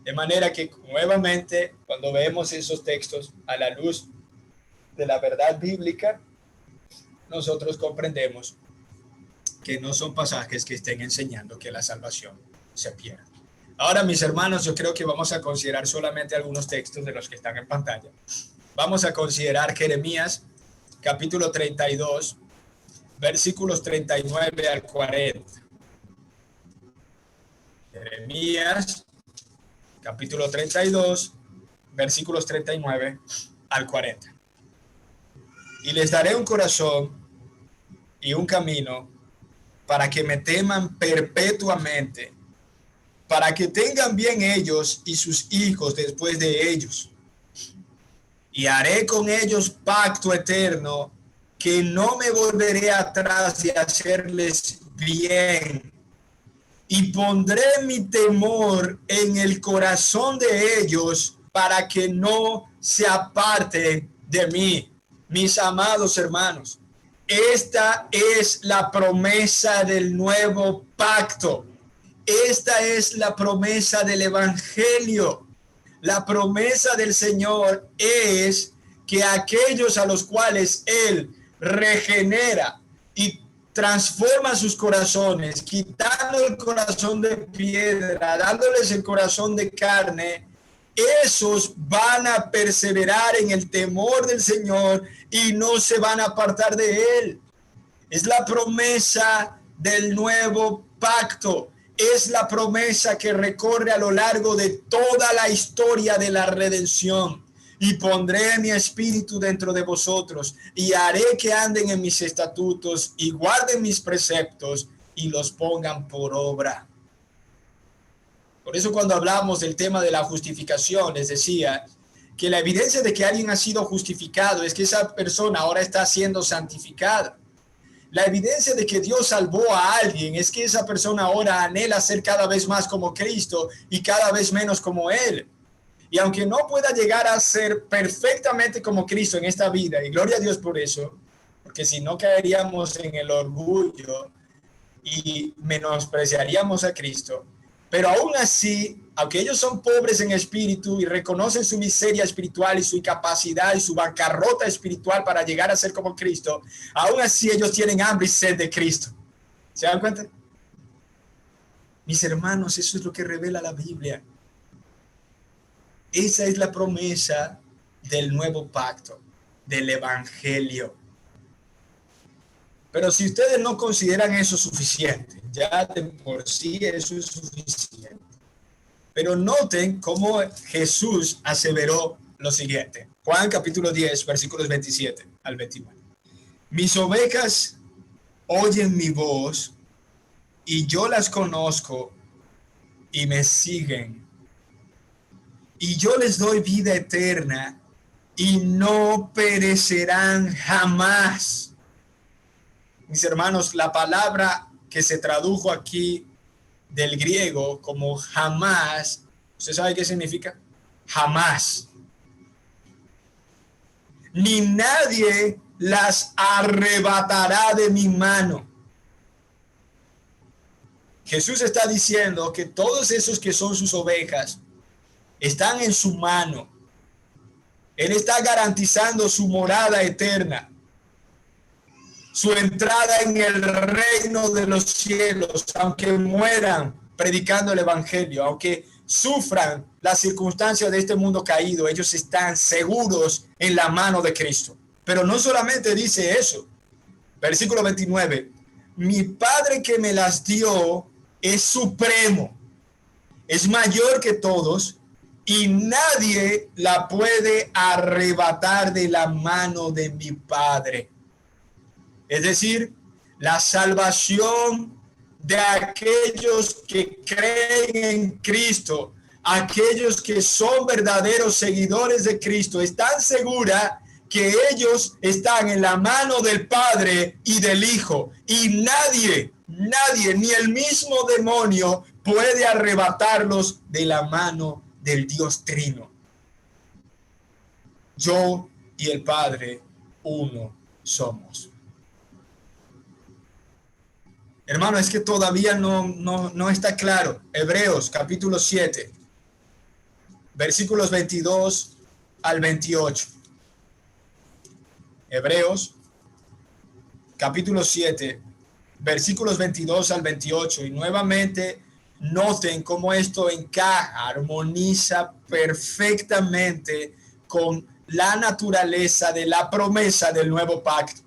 De manera que nuevamente, cuando vemos esos textos a la luz de la verdad bíblica, nosotros comprendemos que no son pasajes que estén enseñando que la salvación se pierda. Ahora, mis hermanos, yo creo que vamos a considerar solamente algunos textos de los que están en pantalla. Vamos a considerar Jeremías, capítulo 32, versículos 39 al 40. Jeremías, capítulo 32, versículos 39 al 40. Y les daré un corazón y un camino para que me teman perpetuamente, para que tengan bien ellos y sus hijos después de ellos. Y haré con ellos pacto eterno, que no me volveré atrás de hacerles bien. Y pondré mi temor en el corazón de ellos, para que no se aparten de mí. Mis amados hermanos, esta es la promesa del nuevo pacto. Esta es la promesa del evangelio. La promesa del Señor es que aquellos a los cuales Él regenera y transforma sus corazones, quitando el corazón de piedra, dándoles el corazón de carne, esos van a perseverar en el temor del Señor y no se van a apartar de Él. Es la promesa del nuevo pacto. Es la promesa que recorre a lo largo de toda la historia de la redención. Y pondré mi espíritu dentro de vosotros, y haré que anden en mis estatutos, y guarden mis preceptos, y los pongan por obra. Por eso cuando hablamos del tema de la justificación, les decía que la evidencia de que alguien ha sido justificado es que esa persona ahora está siendo santificada. La evidencia de que Dios salvó a alguien es que esa persona ahora anhela ser cada vez más como Cristo y cada vez menos como Él. Y aunque no pueda llegar a ser perfectamente como Cristo en esta vida, y gloria a Dios por eso, porque si no caeríamos en el orgullo y menospreciaríamos a Cristo, pero aún así, aunque ellos son pobres en espíritu y reconocen su miseria espiritual y su incapacidad y su bancarrota espiritual para llegar a ser como Cristo, aún así ellos tienen hambre y sed de Cristo. ¿Se dan cuenta? Mis hermanos, eso es lo que revela la Biblia. Esa es la promesa del nuevo pacto, del evangelio. Pero si ustedes no consideran eso suficiente, ya de por sí eso es suficiente. Pero noten cómo Jesús aseveró lo siguiente. Juan capítulo 10, versículos 27 al 29. Mis ovejas oyen mi voz, y yo las conozco y me siguen. Y yo les doy vida eterna y no perecerán jamás. Mis hermanos, la palabra que se tradujo aquí del griego como jamás, ¿usted sabe qué significa? Jamás. Ni nadie las arrebatará de mi mano. Jesús está diciendo que todos esos que son sus ovejas están en su mano. Él está garantizando su morada eterna, su entrada en el reino de los cielos, aunque mueran predicando el evangelio, aunque sufran las circunstancias de este mundo caído, ellos están seguros en la mano de Cristo. Pero no solamente dice eso. Versículo 29. Mi Padre que me las dio es supremo, es mayor que todos, y nadie la puede arrebatar de la mano de mi Padre. Es decir, la salvación de aquellos que creen en Cristo, aquellos que son verdaderos seguidores de Cristo, están segura que ellos están en la mano del Padre y del Hijo, y nadie, ni el mismo demonio puede arrebatarlos de la mano del Dios Trino. Yo y el Padre, uno somos. Hermano, es que todavía no está claro. Hebreos capítulo 7, versículos 22 al 28. Hebreos capítulo 7, versículos 22 al 28. Y nuevamente noten cómo esto encaja, armoniza perfectamente con la naturaleza de la promesa del nuevo pacto.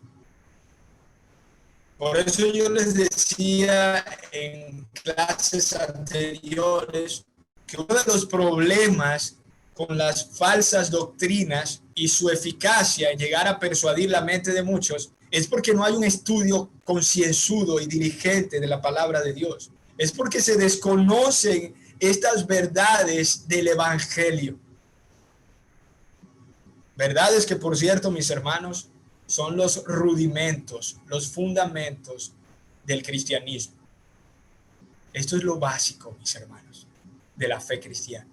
Por eso yo les decía en clases anteriores que uno de los problemas con las falsas doctrinas y su eficacia en llegar a persuadir la mente de muchos es porque no hay un estudio concienzudo y diligente de la palabra de Dios. Es porque se desconocen estas verdades del evangelio. Verdades que, por cierto, mis hermanos, son los rudimentos, los fundamentos del cristianismo. Esto es lo básico, mis hermanos, de la fe cristiana.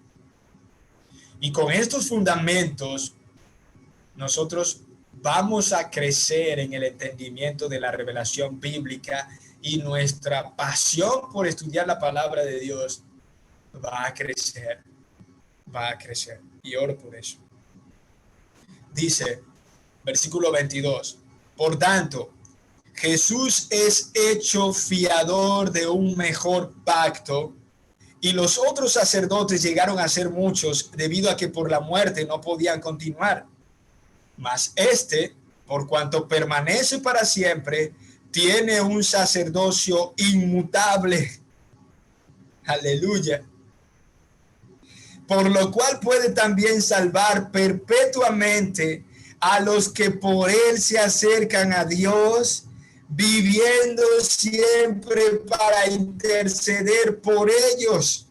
Y con estos fundamentos, nosotros vamos a crecer en el entendimiento de la revelación bíblica y nuestra pasión por estudiar la palabra de Dios va a crecer, Y oro por eso. Dice, versículo 22, por tanto, Jesús es hecho fiador de un mejor pacto, y los otros sacerdotes llegaron a ser muchos debido a que por la muerte no podían continuar. Mas este, por cuanto permanece para siempre, tiene un sacerdocio inmutable. Aleluya. Por lo cual puede también salvar perpetuamente a los que por él se acercan a Dios, viviendo siempre para interceder por ellos.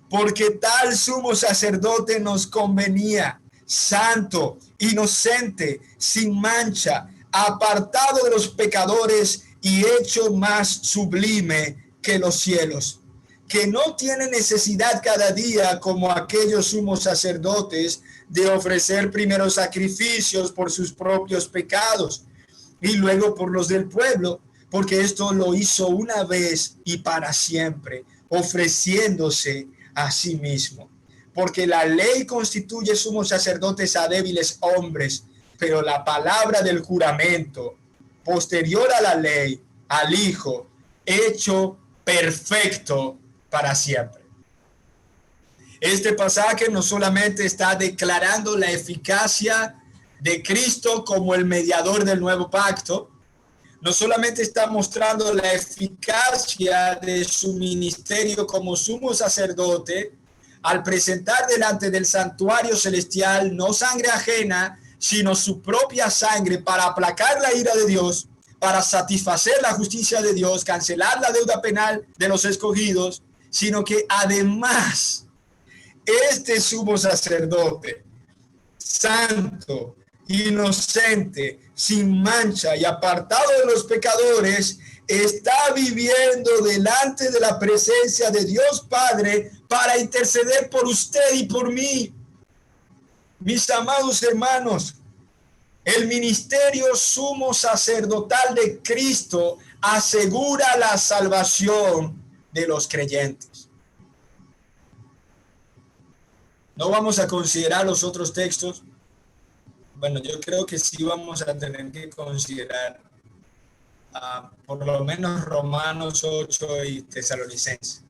Porque tal sumo sacerdote nos convenía, santo, inocente, sin mancha, apartado de los pecadores y hecho más sublime que los cielos, que no tiene necesidad cada día, como aquellos sumos sacerdotes, de ofrecer primero sacrificios por sus propios pecados y luego por los del pueblo, porque esto lo hizo una vez y para siempre, ofreciéndose a sí mismo. Porque la ley constituye sumos sacerdotes a débiles hombres, pero la palabra del juramento, posterior a la ley, al Hijo, hecho perfecto para siempre. Este pasaje no solamente está declarando la eficacia de Cristo como el mediador del nuevo pacto, no solamente está mostrando la eficacia de su ministerio como sumo sacerdote al presentar delante del santuario celestial no sangre ajena, sino su propia sangre para aplacar la ira de Dios, para satisfacer la justicia de Dios, cancelar la deuda penal de los escogidos, sino que además este sumo sacerdote, santo, inocente, sin mancha y apartado de los pecadores, está viviendo delante de la presencia de Dios Padre para interceder por usted y por mí. Mis amados hermanos, el ministerio sumo sacerdotal de Cristo asegura la salvación de los creyentes. No vamos a considerar los otros textos. Bueno, yo creo que sí vamos a tener que considerar por lo menos Romanos 8 y Tesalonicenses,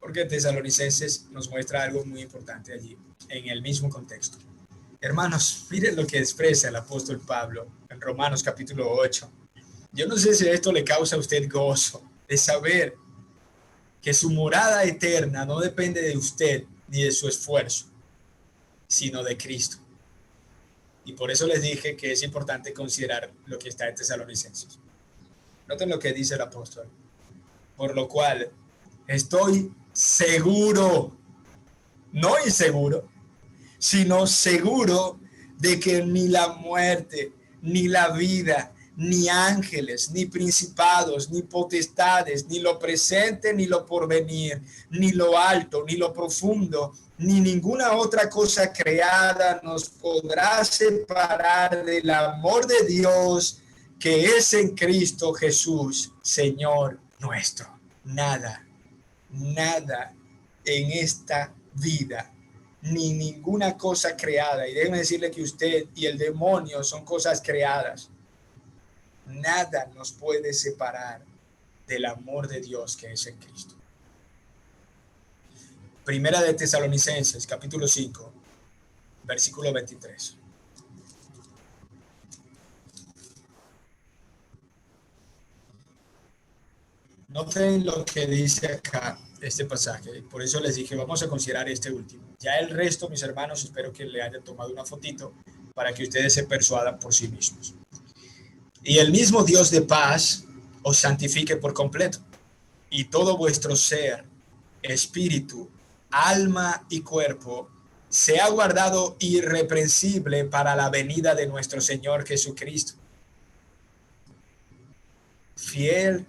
porque Tesalonicenses nos muestra algo muy importante allí, en el mismo contexto. Hermanos, miren lo que expresa el apóstol Pablo en Romanos capítulo 8. Yo no sé si esto le causa a usted gozo de saber que su morada eterna no depende de usted ni de su esfuerzo, sino de Cristo. Y por eso les dije que es importante considerar lo que está en Tesalonicenses. Noten lo que dice el apóstol. Por lo cual estoy seguro, no inseguro, sino seguro de que ni la muerte, ni la vida, ni ángeles, ni principados, ni potestades, ni lo presente, ni lo porvenir, ni lo alto, ni lo profundo, ni ninguna otra cosa creada nos podrá separar del amor de Dios que es en Cristo Jesús, Señor nuestro. Nada, nada en esta vida, ni ninguna cosa creada. Y déjeme decirle que usted y el demonio son cosas creadas. Nada nos puede separar del amor de Dios que es en Cristo. Primera de Tesalonicenses, capítulo 5, versículo 23. Noten lo que dice acá este pasaje. Por eso les dije, vamos a considerar este último. Ya el resto, mis hermanos, espero que le hayan tomado una fotito para que ustedes se persuadan por sí mismos. Y el mismo Dios de paz os santifique por completo, y todo vuestro ser, espíritu, alma y cuerpo sea guardado irreprensible para la venida de nuestro Señor Jesucristo. Fiel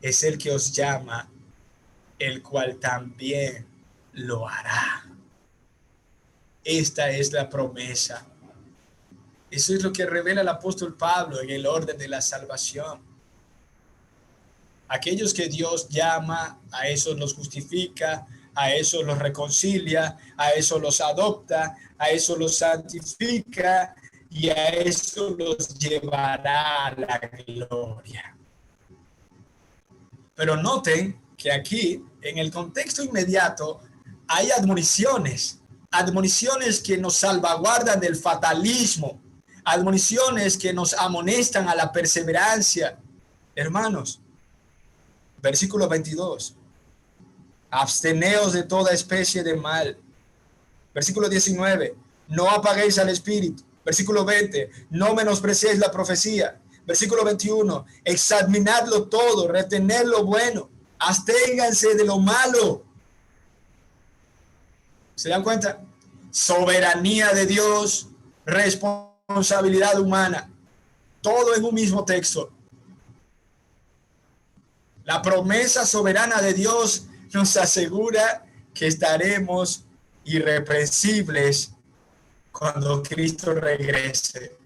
es el que os llama, el cual también lo hará. Esta es la promesa. Eso es lo que revela el apóstol Pablo en el orden de la salvación. Aquellos que Dios llama, a esos los justifica, a esos los reconcilia, a esos los adopta, a esos los santifica y a eso los llevará a la gloria. Pero noten que aquí, en el contexto inmediato, hay admoniciones que nos salvaguardan del fatalismo, admoniciones que nos amonestan a la perseverancia. Hermanos, versículo 22. Absteneos de toda especie de mal. Versículo 19. No apaguéis al espíritu. Versículo 20. No menospreciéis la profecía. Versículo 21. Examinadlo todo, retened lo bueno. Absténganse de lo malo. ¿Se dan cuenta? Soberanía de Dios, responsabilidad humana. Todo en un mismo texto. La promesa soberana de Dios nos asegura que estaremos irreprensibles cuando Cristo regrese.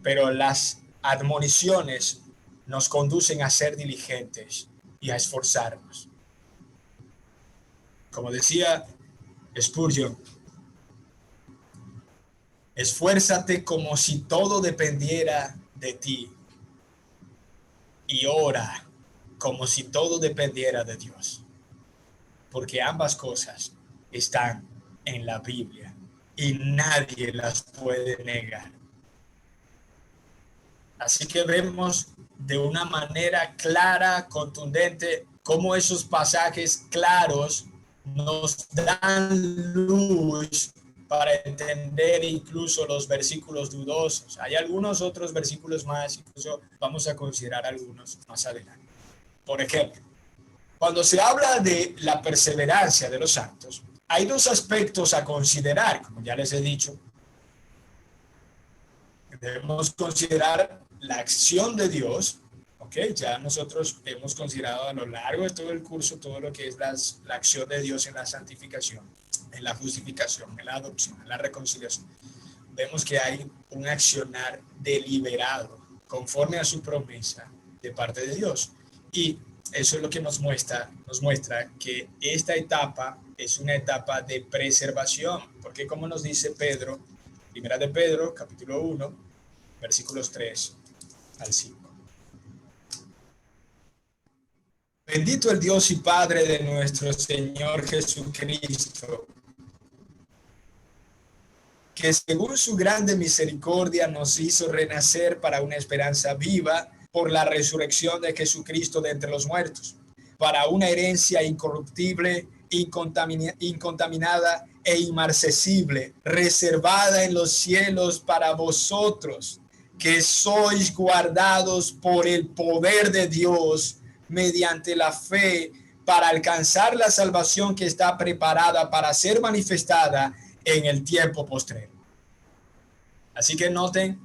Pero las admoniciones nos conducen a ser diligentes y a esforzarnos. Como decía Spurgeon, esfuérzate como si todo dependiera de ti y ora como si todo dependiera de Dios, porque ambas cosas están en la Biblia y nadie las puede negar. Así que vemos de una manera clara, contundente, cómo esos pasajes claros nos dan luz para entender incluso los versículos dudosos. Hay algunos otros versículos más, incluso vamos a considerar algunos más adelante. Por ejemplo, cuando se habla de la perseverancia de los santos, hay dos aspectos a considerar, como ya les he dicho. Debemos considerar la acción de Dios. Ya nosotros hemos considerado a lo largo de todo el curso todo lo que es la acción de Dios en la santificación, en la justificación, en la adopción, en la reconciliación. Vemos que hay un accionar deliberado conforme a su promesa de parte de Dios. Y eso es lo que nos muestra que esta etapa es una etapa de preservación, porque como nos dice Pedro, primera de Pedro, capítulo 1, versículos 3 al 5. Bendito el Dios y Padre de nuestro Señor Jesucristo, que según su grande misericordia nos hizo renacer para una esperanza viva por la resurrección de Jesucristo de entre los muertos, para una herencia incorruptible, incontaminada e inmarcesible, reservada en los cielos para vosotros, que sois guardados por el poder de Dios mediante la fe para alcanzar la salvación que está preparada para ser manifestada en el tiempo postrero. Así que noten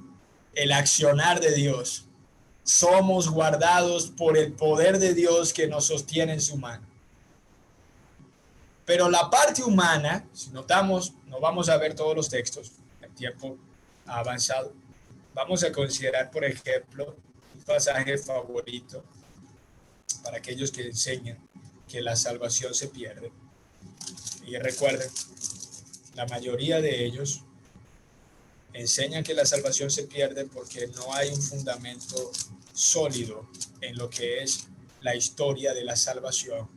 el accionar de Dios. Somos guardados por el poder de Dios que nos sostiene en su mano. Pero la parte humana, si notamos, no vamos a ver todos los textos, el tiempo ha avanzado. Vamos a considerar, por ejemplo, un pasaje favorito para aquellos que enseñan que la salvación se pierde. Y recuerden, la mayoría de ellos enseñan que la salvación se pierde porque no hay un fundamento sólido en lo que es la historia de la salvación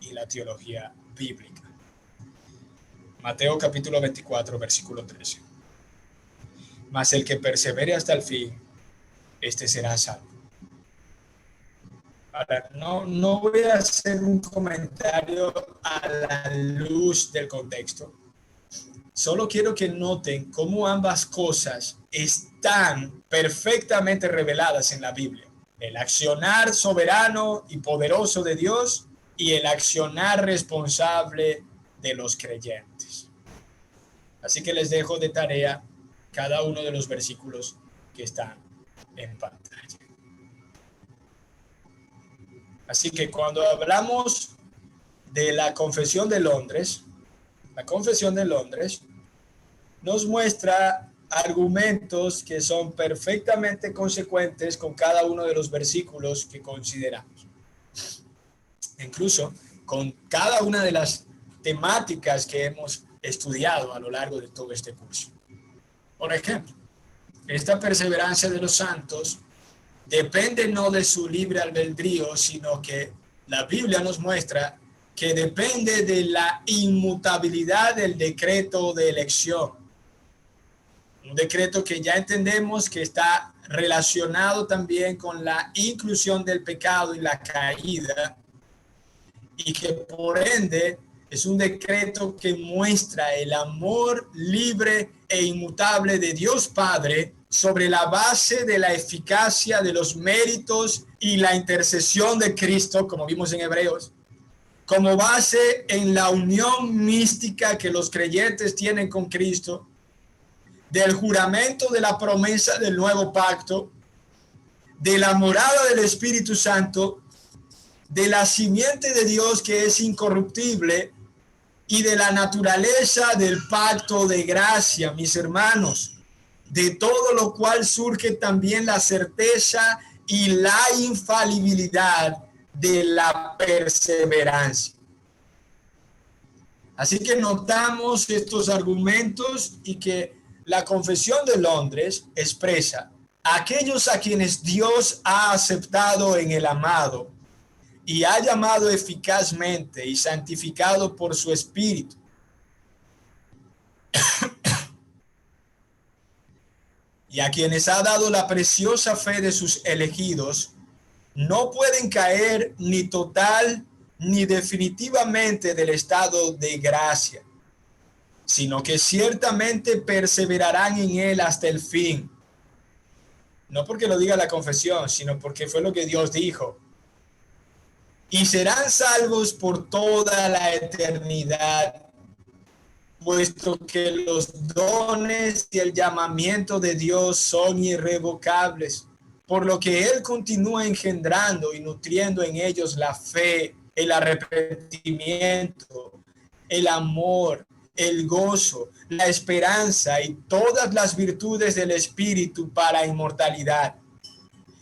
y la teología bíblica. Mateo capítulo 24, versículo 13. Mas el que persevere hasta el fin, este será salvo. Ahora, no voy a hacer un comentario a la luz del contexto. Solo quiero que noten cómo ambas cosas están perfectamente reveladas en la Biblia. El accionar soberano y poderoso de Dios y el accionar responsable de los creyentes. Así que les dejo de tarea cada uno de los versículos que están en pantalla. Así que cuando hablamos de la Confesión de Londres, la Confesión de Londres nos muestra argumentos que son perfectamente consecuentes con cada uno de los versículos que consideramos. Incluso con cada una de las temáticas que hemos estudiado a lo largo de todo este curso. Por ejemplo, esta perseverancia de los santos depende no de su libre albedrío, sino que la Biblia nos muestra que depende de la inmutabilidad del decreto de elección. Un decreto que ya entendemos que está relacionado también con la inclusión del pecado y la caída, y que por ende es un decreto que muestra el amor libre e inmutable de Dios Padre sobre la base de la eficacia de los méritos y la intercesión de Cristo, como vimos en Hebreos, como base en la unión mística que los creyentes tienen con Cristo, del juramento de la promesa del nuevo pacto, de la morada del Espíritu Santo, de la simiente de Dios que es incorruptible y de la naturaleza del pacto de gracia, mis hermanos, de todo lo cual surge también la certeza y la infalibilidad de la perseverancia. Así que notamos estos argumentos y que la Confesión de Londres expresa a aquellos a quienes Dios ha aceptado en el amado y ha llamado eficazmente y santificado por su Espíritu. Y a quienes ha dado la preciosa fe de sus elegidos, no pueden caer ni total ni definitivamente del estado de gracia, sino que ciertamente perseverarán en él hasta el fin. No porque lo diga la confesión, sino porque fue lo que Dios dijo. Y serán salvos por toda la eternidad, puesto que los dones y el llamamiento de Dios son irrevocables, por lo que Él continúa engendrando y nutriendo en ellos la fe, el arrepentimiento, el amor, el gozo, la esperanza y todas las virtudes del Espíritu para inmortalidad.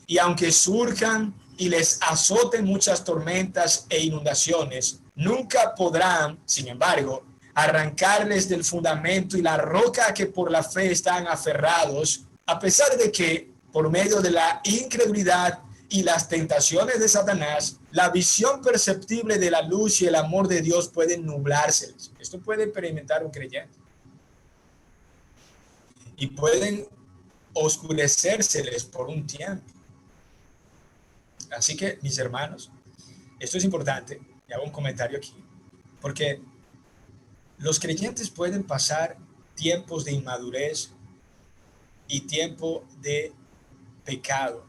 Y aunque surjan y les azoten muchas tormentas e inundaciones, nunca podrán, sin embargo, arrancarles del fundamento y la roca a que por la fe están aferrados, a pesar de que, por medio de la incredulidad y las tentaciones de Satanás, la visión perceptible de la luz y el amor de Dios pueden nublárseles. Esto puede experimentar un creyente. Y pueden oscurecérseles por un tiempo. Así que, mis hermanos, esto es importante, y hago un comentario aquí, porque los creyentes pueden pasar tiempos de inmadurez y tiempo de pecado.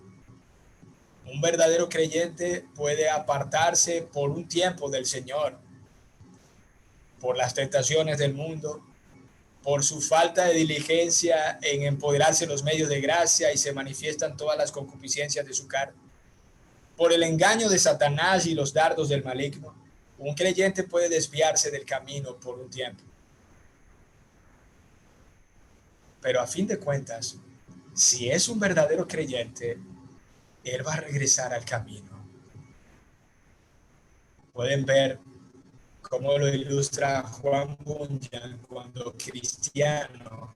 Un verdadero creyente puede apartarse por un tiempo del Señor, por las tentaciones del mundo, por su falta de diligencia en empoderarse de los medios de gracia y se manifiestan todas las concupiscencias de su carne, por el engaño de Satanás y los dardos del maligno, Un creyente puede desviarse del camino por un tiempo, pero a fin de cuentas, si es un verdadero creyente, él va a regresar al camino. Pueden ver cómo lo ilustra Juan Bunyan cuando cristiano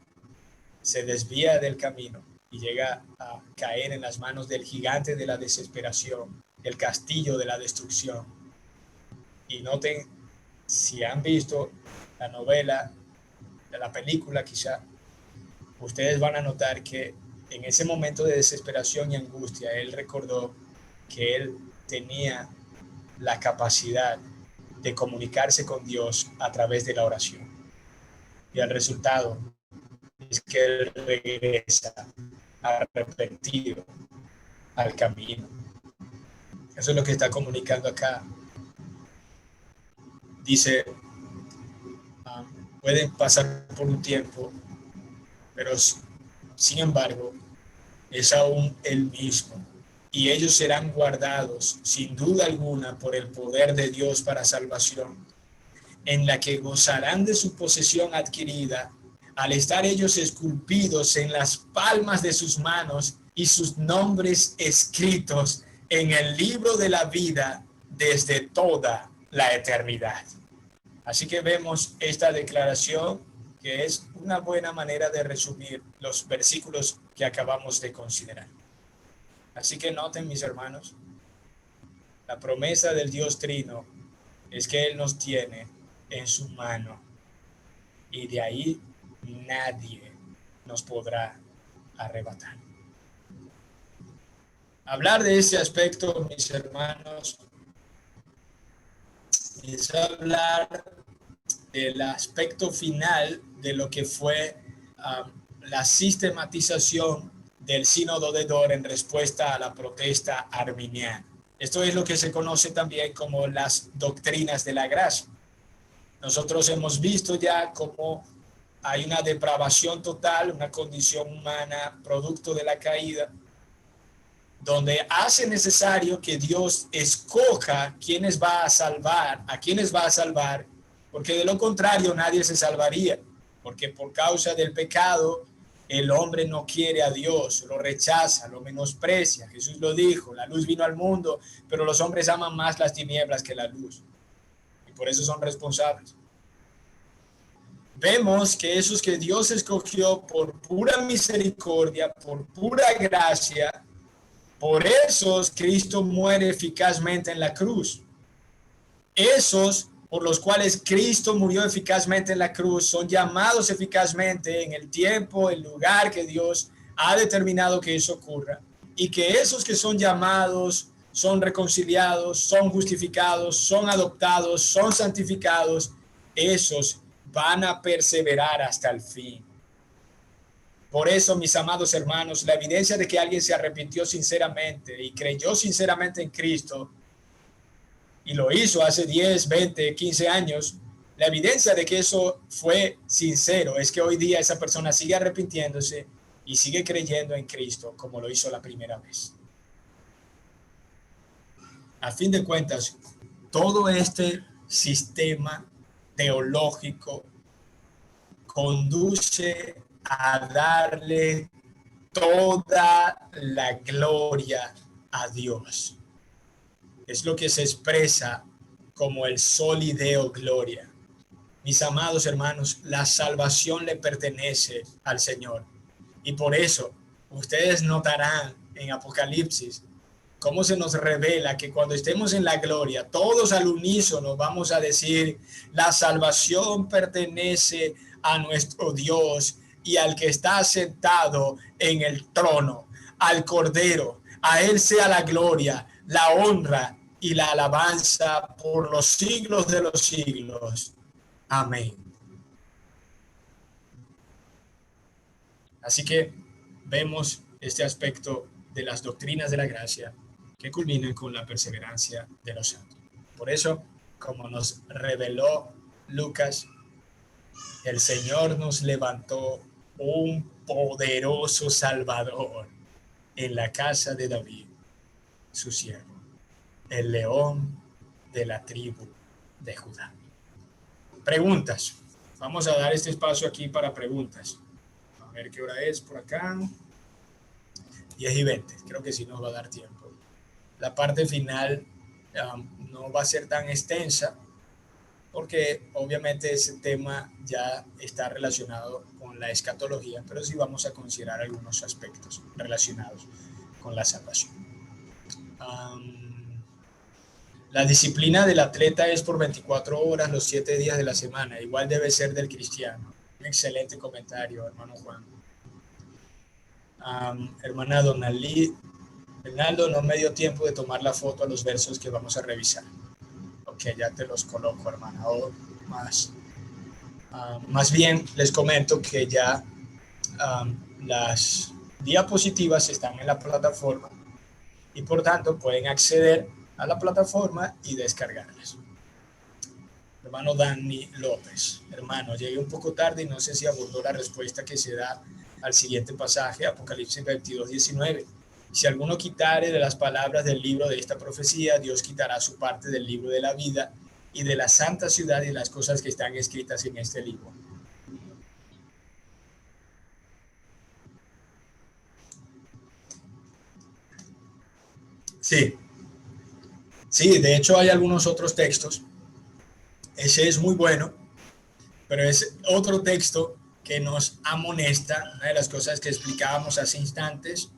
se desvía del camino y llega a caer en las manos del gigante de la desesperación, el castillo de la destrucción. Y noten, si han visto la novela, la película quizá, ustedes van a notar que en ese momento de desesperación y angustia, él recordó que él tenía la capacidad de comunicarse con Dios a través de la oración. Y el resultado es que él regresa arrepentido al camino. Eso es lo que está comunicando acá. Dice, pueden pasar por un tiempo, pero sin embargo, es aún el mismo. Y ellos serán guardados, sin duda alguna, por el poder de Dios para salvación, en la que gozarán de su posesión adquirida, al estar ellos esculpidos en las palmas de sus manos y sus nombres escritos en el libro de la vida desde toda la eternidad. Así que vemos esta declaración, que es una buena manera de resumir los versículos que acabamos de considerar. Así que noten, mis hermanos, la promesa del Dios Trino es que Él nos tiene en su mano y de ahí nadie nos podrá arrebatar. Hablar de este aspecto, mis hermanos, es hablar del aspecto final de lo que fue la sistematización del Sínodo de Dort en respuesta a la protesta arminiana. Esto es lo que se conoce también como las doctrinas de la gracia. Nosotros hemos visto ya cómo hay una depravación total, una condición humana producto de la caída, donde hace necesario que Dios escoja quiénes va a salvar, a quiénes va a salvar, porque de lo contrario nadie se salvaría, porque por causa del pecado el hombre no quiere a Dios, lo rechaza, lo menosprecia. Jesús lo dijo, la luz vino al mundo, pero los hombres aman más las tinieblas que la luz, y por eso son responsables. Vemos que esos que Dios escogió por pura misericordia, por pura gracia, por esos Cristo muere eficazmente en la cruz. Esos por los cuales Cristo murió eficazmente en la cruz son llamados eficazmente en el tiempo, el lugar que Dios ha determinado que eso ocurra. Y que esos que son llamados, son reconciliados, son justificados, son adoptados, son santificados, esos van a perseverar hasta el fin. Por eso, mis amados hermanos, la evidencia de que alguien se arrepintió sinceramente y creyó sinceramente en Cristo, y lo hizo hace 10, 20, 15 años, la evidencia de que eso fue sincero es que hoy día esa persona sigue arrepintiéndose y sigue creyendo en Cristo como lo hizo la primera vez. A fin de cuentas, todo este sistema teológico conduce a darle toda la gloria a Dios. Es lo que se expresa como el soli deo gloria. Mis amados hermanos, la salvación le pertenece al Señor. Y por eso ustedes notarán en Apocalipsis cómo se nos revela que cuando estemos en la gloria, todos al unísono vamos a decir, la salvación pertenece a nuestro Dios y al que está sentado en el trono, al Cordero. A Él sea la gloria, la honra y la alabanza por los siglos de los siglos. Amén. Así que vemos este aspecto de las doctrinas de la gracia que culminan con la perseverancia de los santos. Por eso, como nos reveló Lucas, el Señor nos levantó un poderoso Salvador en la casa de David, su siervo, el león de la tribu de Judá. Preguntas. Vamos a dar este espacio aquí para preguntas. A ver qué hora es por acá. 10:20. Creo que sí nos va a dar tiempo. La parte final no va a ser tan extensa porque obviamente ese tema ya está relacionado con la escatología, pero sí vamos a considerar algunos aspectos relacionados con la salvación. La disciplina del atleta es por 24 horas los 7 días de la semana. Igual debe ser del cristiano. Un excelente comentario, hermano Juan. Hermana Donalí, Bernardo, no me dio tiempo de tomar la foto a los versos que vamos a revisar. Ok, ya te los coloco, hermana. Más bien les comento que ya las diapositivas están en la plataforma y por tanto pueden acceder a la plataforma y descargarlas. Hermano Dani López, hermano, llegué un poco tarde y no sé si abordó la respuesta que se da al siguiente pasaje, Apocalipsis 22:19. Si alguno quitare de las palabras del libro de esta profecía, Dios quitará su parte del libro de la vida y de la santa ciudad y de las cosas que están escritas en este libro. Sí, sí, de hecho hay algunos otros textos. Ese es muy bueno, pero es otro texto que nos amonesta. Una de las cosas que explicábamos hace instantes,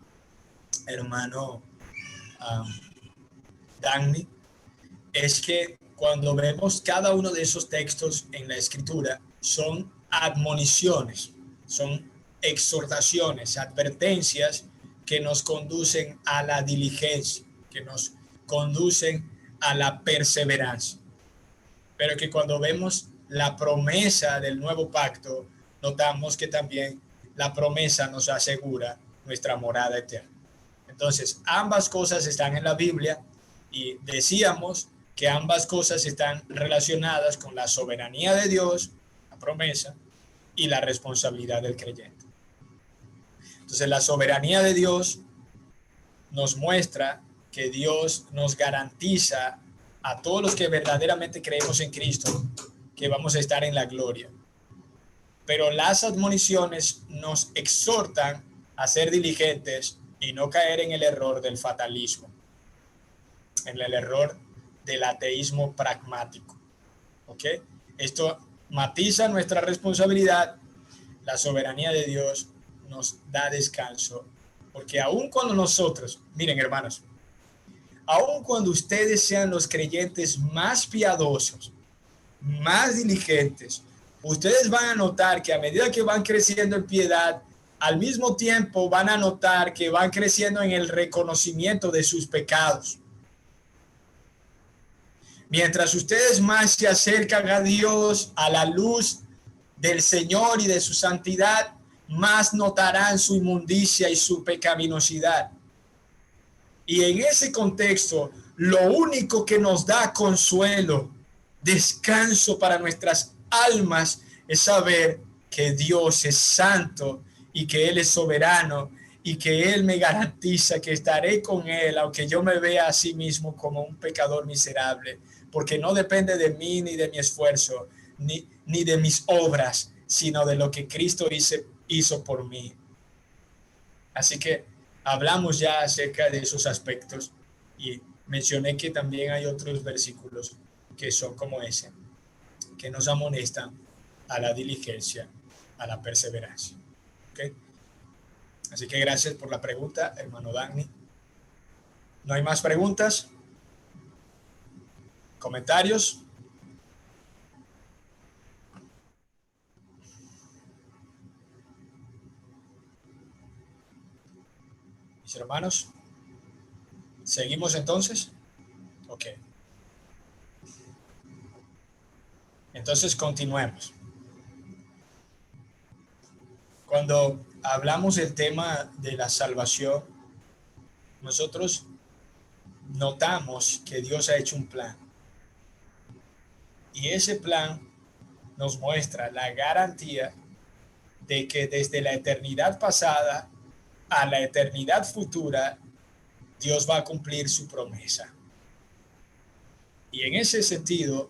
hermano Dagny, es que cuando vemos cada uno de esos textos en la escritura, son admoniciones, son exhortaciones, advertencias que nos conducen a la diligencia, que nos conducen a la perseverancia. Pero que cuando vemos la promesa del nuevo pacto, notamos que también la promesa nos asegura nuestra morada eterna. Entonces, ambas cosas están en la Biblia y decíamos que ambas cosas están relacionadas con la soberanía de Dios, la promesa, y la responsabilidad del creyente. Entonces, la soberanía de Dios nos muestra que Dios nos garantiza a todos los que verdaderamente creemos en Cristo que vamos a estar en la gloria. Pero las admoniciones nos exhortan a ser diligentes y no caer en el error del fatalismo, en el error del ateísmo pragmático. ¿Ok? Esto matiza nuestra responsabilidad. La soberanía de Dios nos da descanso, porque aun cuando nosotros, miren hermanos, aun cuando ustedes sean los creyentes más piadosos, más diligentes, ustedes van a notar que a medida que van creciendo en piedad, al mismo tiempo van a notar que van creciendo en el reconocimiento de sus pecados. Mientras ustedes más se acercan a Dios, a la luz del Señor y de su santidad, más notarán su inmundicia y su pecaminosidad. Y en ese contexto, lo único que nos da consuelo, descanso para nuestras almas, es saber que Dios es santo y que Él es soberano y que Él me garantiza que estaré con Él, aunque yo me vea a sí mismo como un pecador miserable, porque no depende de mí ni de mi esfuerzo, ni de mis obras, sino de lo que Cristo hizo por mí. Así que hablamos ya acerca de esos aspectos y mencioné que también hay otros versículos que son como ese, que nos amonestan a la diligencia, a la perseverancia. ¿Okay? Así que gracias por la pregunta, hermano Dagny. ¿No hay más preguntas? ¿Comentarios? Mis hermanos, ¿seguimos entonces? Ok. Entonces continuemos. Cuando hablamos del tema de la salvación, nosotros notamos que Dios ha hecho un plan. Y ese plan nos muestra la garantía de que desde la eternidad pasada a la eternidad futura, Dios va a cumplir su promesa. Y en ese sentido,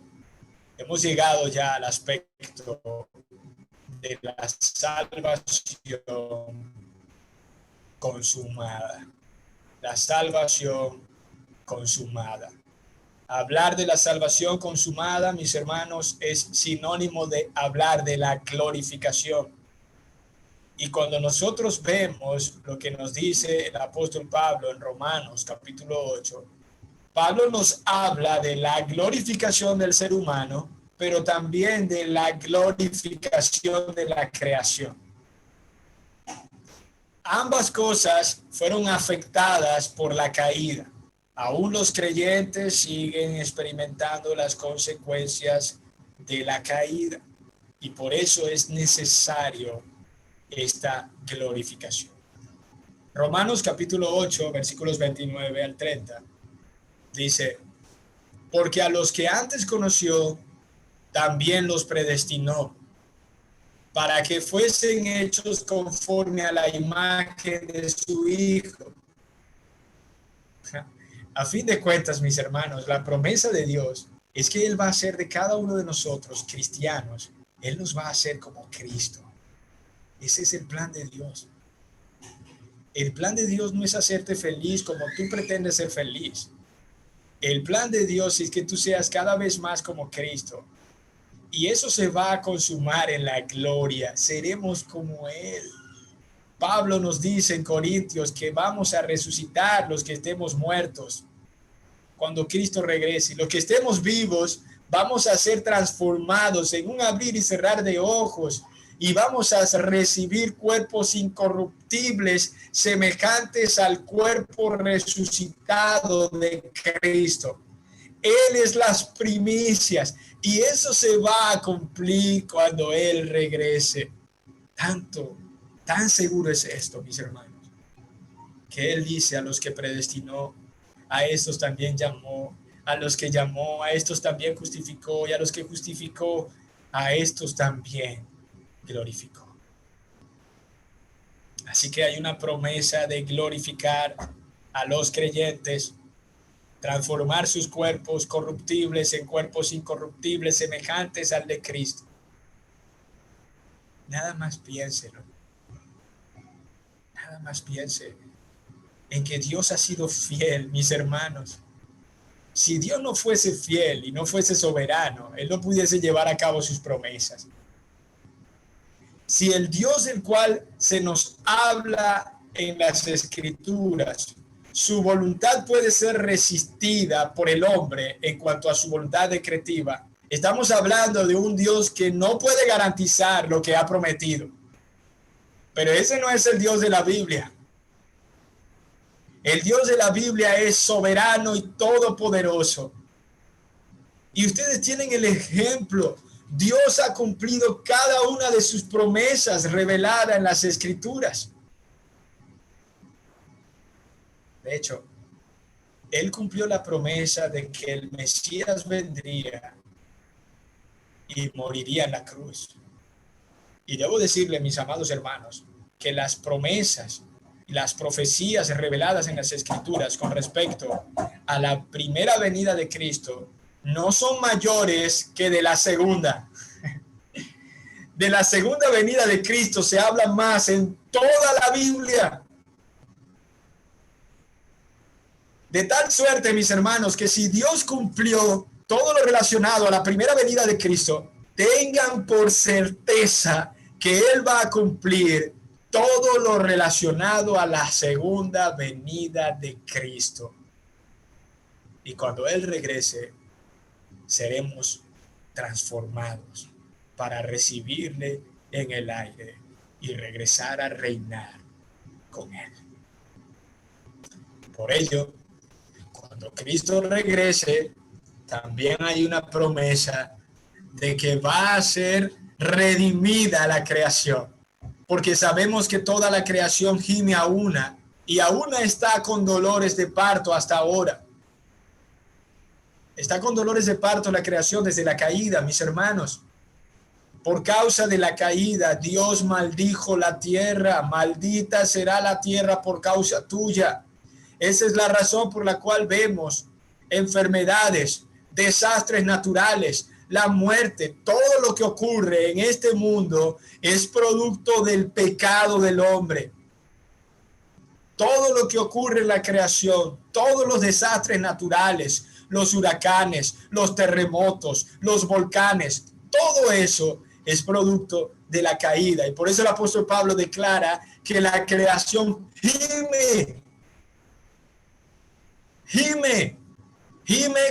Hemos llegado ya al aspecto de la salvación consumada. La salvación consumada. Hablar de la salvación consumada, mis hermanos, es sinónimo de hablar de la glorificación. Y cuando nosotros vemos lo que nos dice el apóstol Pablo en Romanos capítulo 8, Pablo nos habla de la glorificación del ser humano, pero también de la glorificación de la creación. Ambas cosas fueron afectadas por la caída. Aún los creyentes siguen experimentando las consecuencias de la caída y por eso es necesario esta glorificación. Romanos capítulo 8, versículos 29 al 30, dice, porque a los que antes conoció, también los predestinó, para que fuesen hechos conforme a la imagen de su Hijo. A fin de cuentas, mis hermanos, la promesa de Dios es que Él va a hacer de cada uno de nosotros, cristianos, Él nos va a hacer como Cristo. Ese es el plan de Dios. El plan de Dios no es hacerte feliz como tú pretendes ser feliz. El plan de Dios es que tú seas cada vez más como Cristo. Y eso se va a consumar en la gloria. Seremos como Él. Pablo nos dice en Corintios que vamos a resucitar los que estemos muertos cuando Cristo regrese. Los que estemos vivos vamos a ser transformados en un abrir y cerrar de ojos y vamos a recibir cuerpos incorruptibles semejantes al cuerpo resucitado de Cristo. Él es las primicias y eso se va a cumplir cuando Él regrese. Tan seguro es esto, mis hermanos, que Él dice a los que predestinó, a estos también llamó, a los que llamó, a estos también justificó, y a los que justificó, a estos también glorificó. Así que hay una promesa de glorificar a los creyentes, transformar sus cuerpos corruptibles en cuerpos incorruptibles semejantes al de Cristo. Nada más piénselo. Nada más piense en que Dios ha sido fiel, mis hermanos. Si Dios no fuese fiel y no fuese soberano, Él no pudiese llevar a cabo sus promesas. Si el Dios del cual se nos habla en las Escrituras, su voluntad puede ser resistida por el hombre en cuanto a su voluntad decretiva, estamos hablando de un Dios que no puede garantizar lo que ha prometido. Pero ese no es el Dios de la Biblia. El Dios de la Biblia es soberano y todopoderoso. Y ustedes tienen el ejemplo. Dios ha cumplido cada una de sus promesas reveladas en las Escrituras. De hecho, Él cumplió la promesa de que el Mesías vendría y moriría en la cruz. Y debo decirle, mis amados hermanos, que las promesas y las profecías reveladas en las Escrituras con respecto a la primera venida de Cristo no son mayores que de la segunda. De la segunda venida de Cristo se habla más en toda la Biblia. De tal suerte, mis hermanos, que si Dios cumplió todo lo relacionado a la primera venida de Cristo, tengan por certeza que Él va a cumplir todo lo relacionado a la segunda venida de Cristo. Y cuando Él regrese, seremos transformados para recibirle en el aire y regresar a reinar con Él. Por ello, cuando Cristo regrese, también hay una promesa de que va a ser redimida la creación, porque sabemos que toda la creación gime a una y a una está con dolores de parto hasta ahora. Está con dolores de parto la creación desde la caída, mis hermanos. Por causa de la caída, Dios maldijo la tierra. Maldita será la tierra por causa tuya. Esa es la razón por la cual vemos enfermedades, desastres naturales, la muerte, todo lo que ocurre en este mundo es producto del pecado del hombre. Todo lo que ocurre en la creación, todos los desastres naturales, los huracanes, los terremotos, los volcanes, todo eso es producto de la caída. Y por eso el apóstol Pablo declara que la creación gime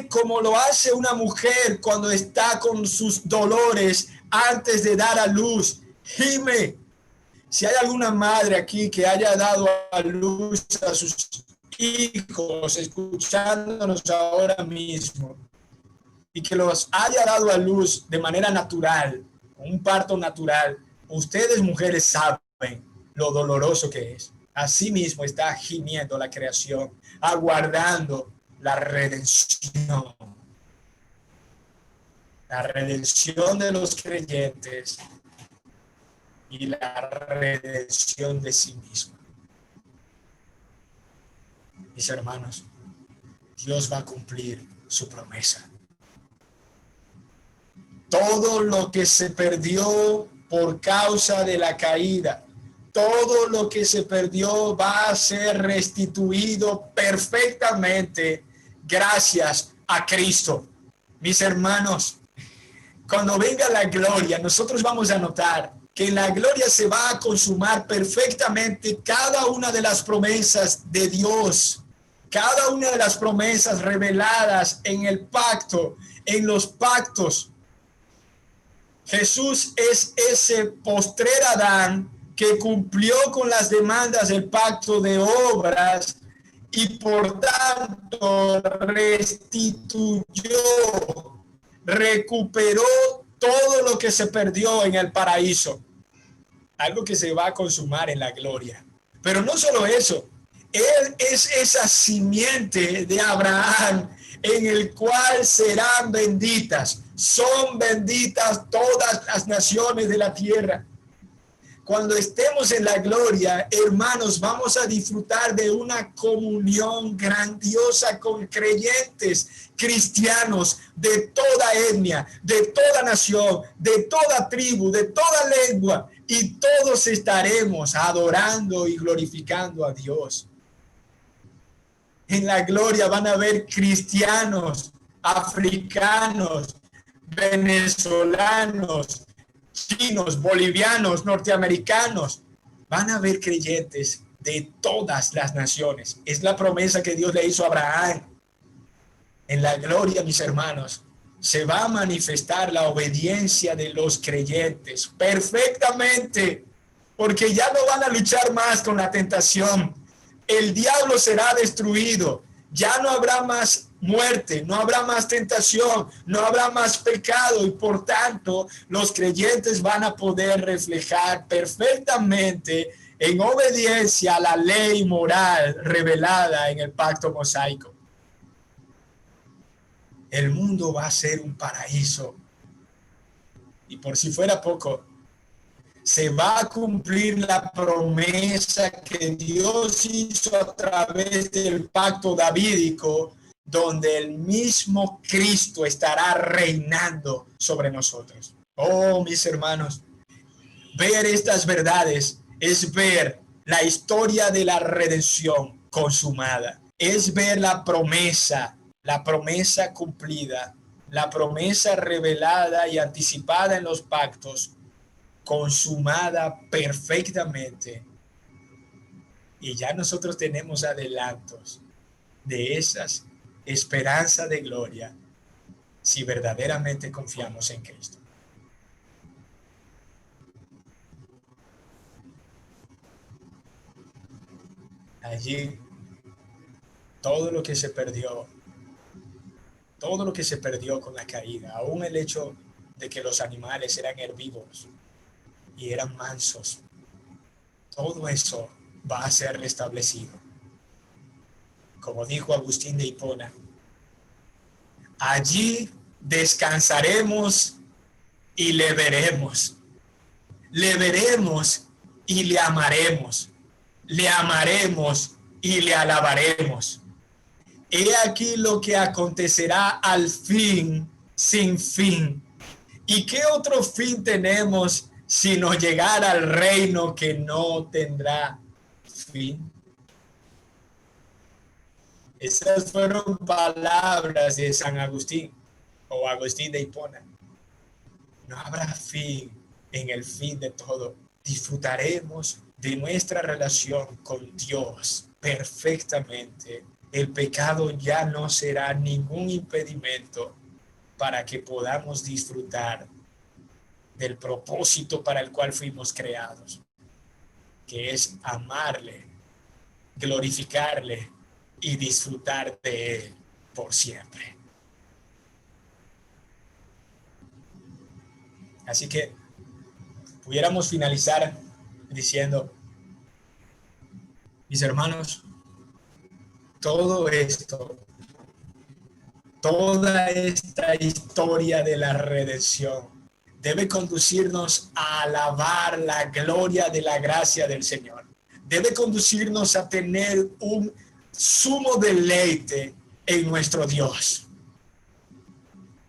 como lo hace una mujer cuando está con sus dolores antes de dar a luz. Gime. Si hay alguna madre aquí que haya dado a luz a sus hijos, escuchándonos ahora mismo, y que los haya dado a luz de manera natural, un parto natural, ustedes mujeres saben lo doloroso que es. Asimismo está gimiendo la creación, aguardando la redención de los creyentes y la redención de sí mismo. Mis hermanos, Dios va a cumplir su promesa. Todo lo que se perdió por causa de la caída, todo lo que se perdió va a ser restituido perfectamente gracias a Cristo. Mis hermanos, cuando venga la gloria, nosotros vamos a notar que en la gloria se va a consumar perfectamente cada una de las promesas de Dios, cada una de las promesas reveladas en el pacto, en los pactos. Jesús es ese postrer Adán que cumplió con las demandas del pacto de obras y por tanto restituyó, recuperó todo lo que se perdió en el paraíso, algo que se va a consumar en la gloria. Pero no solo eso, él es esa simiente de Abraham en el cual serán benditas, son benditas todas las naciones de la tierra. Cuando estemos en la gloria, hermanos, vamos a disfrutar de una comunión grandiosa con creyentes cristianos de toda etnia, de toda nación, de toda tribu, de toda lengua, y todos estaremos adorando y glorificando a Dios. En la gloria van a haber cristianos, africanos, venezolanos, chinos, bolivianos, norteamericanos. Van a haber creyentes de todas las naciones. Es la promesa que Dios le hizo a Abraham. En la gloria, mis hermanos, se va a manifestar la obediencia de los creyentes perfectamente, porque ya no van a luchar más con la tentación. El diablo será destruido. Ya no habrá más muerte, no habrá más tentación, no habrá más pecado, y por tanto los creyentes van a poder reflejar perfectamente en obediencia a la ley moral revelada en el pacto mosaico. El mundo va a ser un paraíso. Y por si fuera poco, se va a cumplir la promesa que Dios hizo a través del pacto davídico, donde el mismo Cristo estará reinando sobre nosotros. Oh, mis hermanos, ver estas verdades es ver la historia de la redención consumada, es ver la promesa cumplida, la promesa revelada y anticipada en los pactos, consumada perfectamente. Y ya nosotros tenemos adelantos de esas esperanza de gloria si verdaderamente confiamos en Cristo. Allí todo lo que se perdió con la caída, aún el hecho de que los animales eran herbívoros y eran mansos, todo eso va a ser restablecido. Como dijo Agustín de Hipona, allí descansaremos y le veremos y le amaremos y le alabaremos. He aquí lo que acontecerá al fin, sin fin, ¿Y qué otro fin tenemos sino llegar al reino que no tendrá fin? Esas fueron palabras de San Agustín o Agustín de Hipona. No habrá fin en el fin de todo. Disfrutaremos de nuestra relación con Dios perfectamente. El pecado ya no será ningún impedimento para que podamos disfrutar del propósito para el cual fuimos creados, que es amarle, glorificarle y disfrutar de él por siempre. Así que pudiéramos finalizar diciendo, mis hermanos, todo esto, toda esta historia de la redención debe conducirnos a alabar la gloria de la gracia del Señor. Debe conducirnos a tener un sumo deleite en nuestro Dios.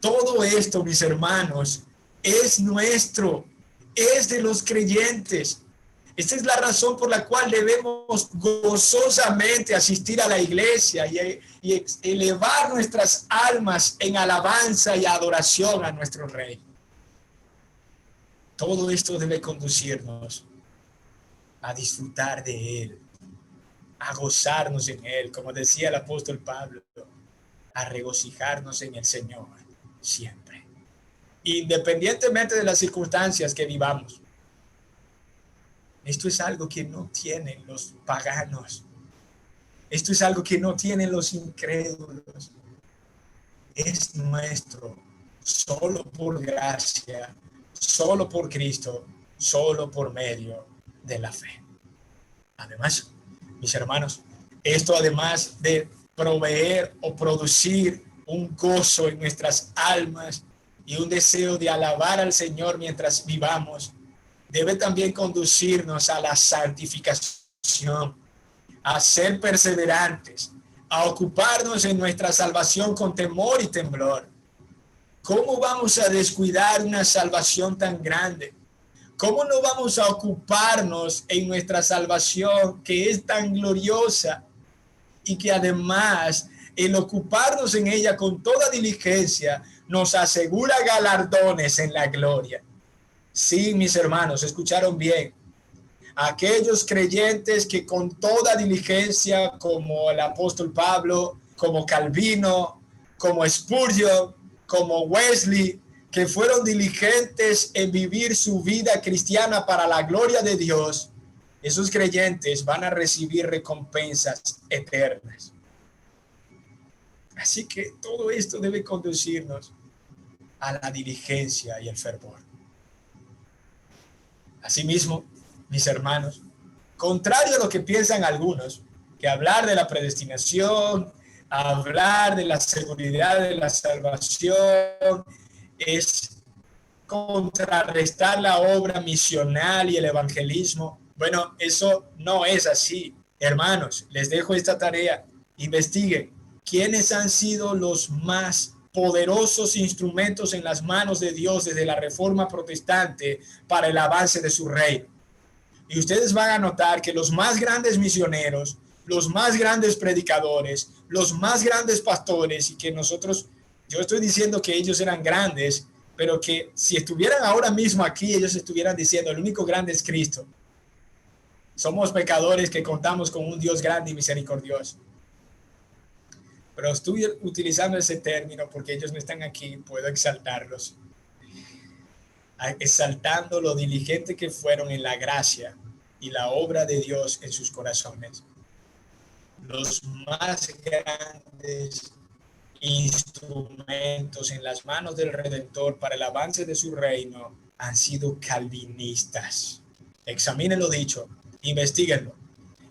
Todo esto, mis hermanos, es nuestro, es de los creyentes. Esta es la razón por la cual debemos gozosamente asistir a la iglesia y elevar nuestras almas en alabanza y adoración a nuestro Rey. Todo esto debe conducirnos a disfrutar de Él, a gozarnos en Él, como decía el apóstol Pablo, a regocijarnos en el Señor siempre, independientemente de las circunstancias que vivamos. Esto es algo que no tienen los paganos. Esto es algo que no tienen los incrédulos. Es nuestro, solo por gracia, solo por Cristo, solo por medio de la fe. Además, mis hermanos, esto además de proveer o producir un gozo en nuestras almas y un deseo de alabar al Señor mientras vivamos, debe también conducirnos a la santificación, a ser perseverantes, a ocuparnos en nuestra salvación con temor y temblor. ¿Cómo vamos a descuidar una salvación tan grande? ¿Cómo no vamos a ocuparnos en nuestra salvación que es tan gloriosa y que además el ocuparnos en ella con toda diligencia nos asegura galardones en la gloria? Sí, mis hermanos, escucharon bien. Aquellos creyentes que con toda diligencia, como el apóstol Pablo, como Calvino, como Spurgeon, como Wesley, que fueron diligentes en vivir su vida cristiana para la gloria de Dios, esos creyentes van a recibir recompensas eternas. Así que todo esto debe conducirnos a la diligencia y el fervor. Asimismo, mis hermanos, contrario a lo que piensan algunos, que hablar de la predestinación, hablar de la seguridad de la salvación, es contrarrestar la obra misional y el evangelismo. Bueno, eso no es así. Hermanos, les dejo esta tarea. Investiguen quiénes han sido los más poderosos instrumentos en las manos de Dios desde la Reforma Protestante para el avance de su reino. Y ustedes van a notar que los más grandes misioneros, los más grandes predicadores, los más grandes pastores, y que nosotros, yo estoy diciendo que ellos eran grandes, pero que si estuvieran ahora mismo aquí, ellos estuvieran diciendo, el único grande es Cristo. Somos pecadores que contamos con un Dios grande y misericordioso. Pero estoy utilizando ese término porque ellos no están aquí, puedo exaltarlos. Exaltando lo diligente que fueron en la gracia y la obra de Dios en sus corazones. Los más grandes instrumentos en las manos del Redentor para el avance de su reino han sido calvinistas. Examinen lo dicho, investíguenlo.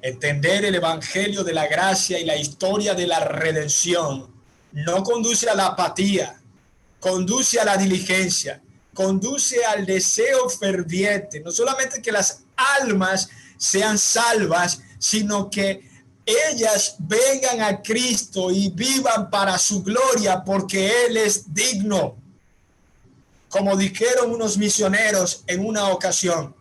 Entender el evangelio de la gracia y la historia de la redención no conduce a la apatía, conduce a la diligencia, conduce al deseo ferviente, no solamente que las almas sean salvas, sino que ellas vengan a Cristo y vivan para su gloria porque Él es digno. como dijeron unos misioneros en una ocasión.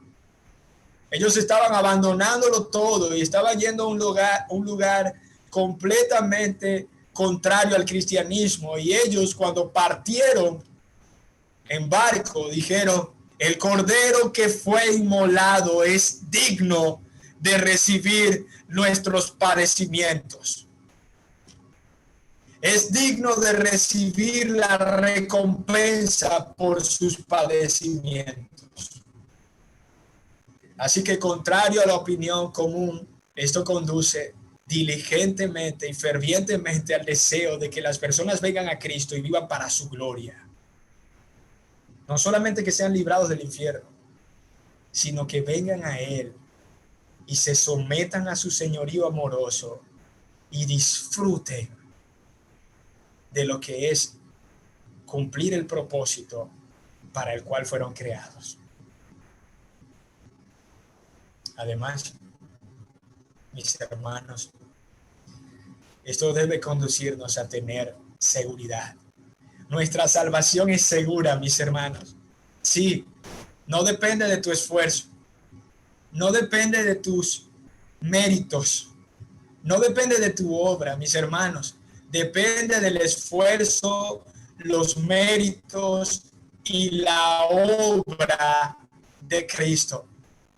Ellos estaban abandonándolo todo y estaban yendo a un lugar completamente contrario al cristianismo. Y ellos, cuando partieron en barco, dijeron: el cordero que fue inmolado es digno de recibir nuestros padecimientos. Es digno de recibir la recompensa por sus padecimientos. Así que, contrario a la opinión común, esto conduce diligentemente y fervientemente al deseo de que las personas vengan a Cristo y vivan para su gloria. No solamente que sean librados del infierno, sino que vengan a Él y se sometan a su señorío amoroso y disfruten de lo que es cumplir el propósito para el cual fueron creados. Además, mis hermanos, esto debe conducirnos a tener seguridad. Nuestra salvación es segura, mis hermanos. Sí, no depende de tu esfuerzo, no depende de tus méritos, no depende de tu obra, mis hermanos. Depende del esfuerzo, los méritos y la obra de Cristo.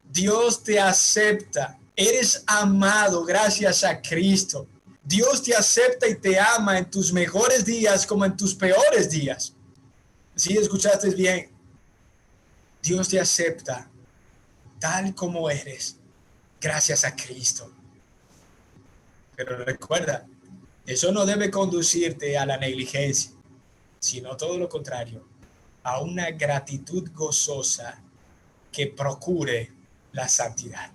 Dios te acepta, eres amado gracias a Cristo. Dios te acepta y te ama en tus mejores días como en tus peores días. ¿Sí escuchaste bien? Dios te acepta tal como eres gracias a Cristo. Pero recuerda, eso no debe conducirte a la negligencia, sino todo lo contrario, a una gratitud gozosa que procure la santidad.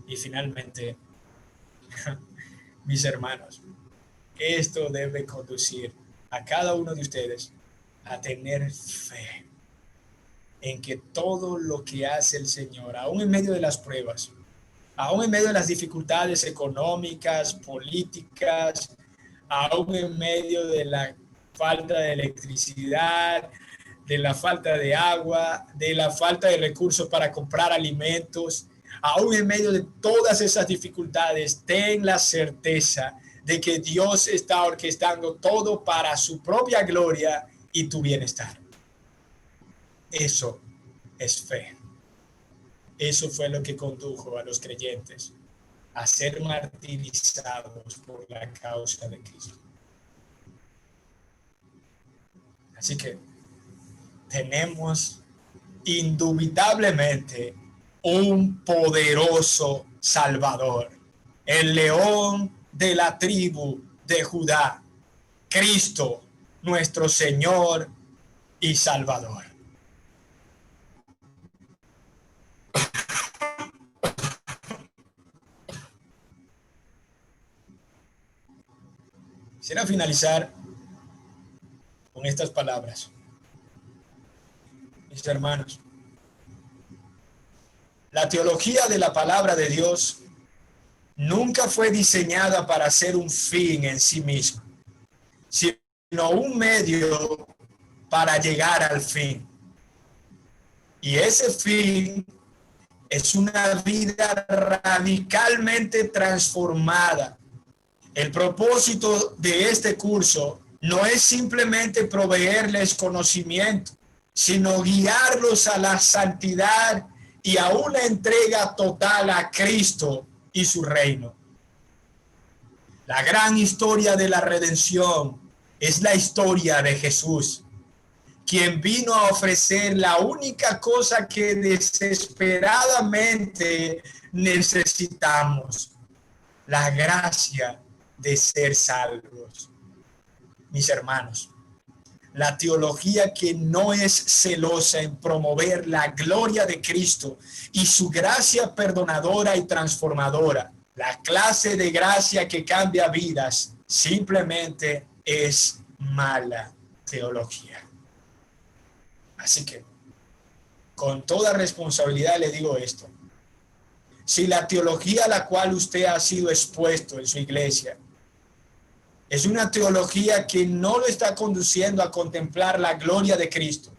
Y finalmente, mis hermanos, esto debe conducir a cada uno de ustedes a tener fe en que todo lo que hace el Señor, aún en medio de las pruebas, aún en medio de las dificultades económicas, políticas, aún en medio de la falta de electricidad, de la falta de agua, de la falta de recursos para comprar alimentos, aún en medio de todas esas dificultades, ten la certeza de que Dios está orquestando todo para su propia gloria y tu bienestar. Eso es fe. Eso fue lo que condujo a los creyentes a ser martirizados por la causa de Cristo. Así que tenemos indubitablemente un poderoso Salvador, el león de la tribu de Judá, Cristo, nuestro Señor y Salvador. Quisiera finalizar con estas palabras. Mis hermanos, la teología de la palabra de Dios nunca fue diseñada para ser un fin en sí mismo, sino un medio para llegar al fin. Y ese fin es una vida radicalmente transformada. El propósito de este curso no es simplemente proveerles conocimiento, sino guiarlos a la santidad y a una entrega total a Cristo y su reino. La gran historia de la redención es la historia de Jesús, quien vino a ofrecer la única cosa que desesperadamente necesitamos: la gracia de ser salvos. Mis hermanos, la teología que no es celosa en promover la gloria de Cristo y su gracia perdonadora y transformadora, la clase de gracia que cambia vidas, simplemente es mala teología. Así que, con toda responsabilidad le digo esto: si la teología a la cual usted ha sido expuesto en su iglesia Es una teología que no lo está conduciendo a contemplar la gloria de Cristo,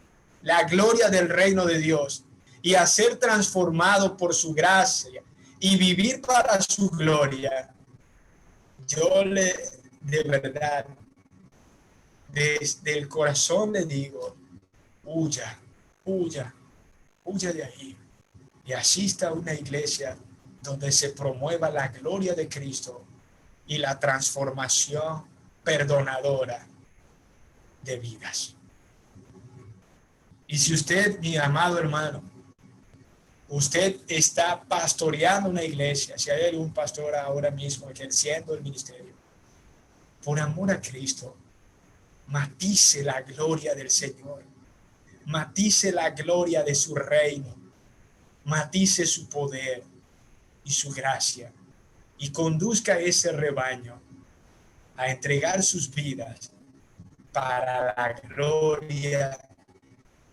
la gloria del reino de Dios y a ser transformado por su gracia y vivir para su gloria. De verdad, desde el corazón le digo, huya, huya, huya de ahí y asista a una iglesia donde se promueva la gloria de Cristo y la transformación perdonadora de vidas. Y si usted, mi amado hermano, usted está pastoreando una iglesia, si hay algún pastor ahora mismo ejerciendo el ministerio, por amor a Cristo, matice la gloria del Señor, matice la gloria de su reino, matice su poder y su gracia y conduzca a ese rebaño a entregar sus vidas para la gloria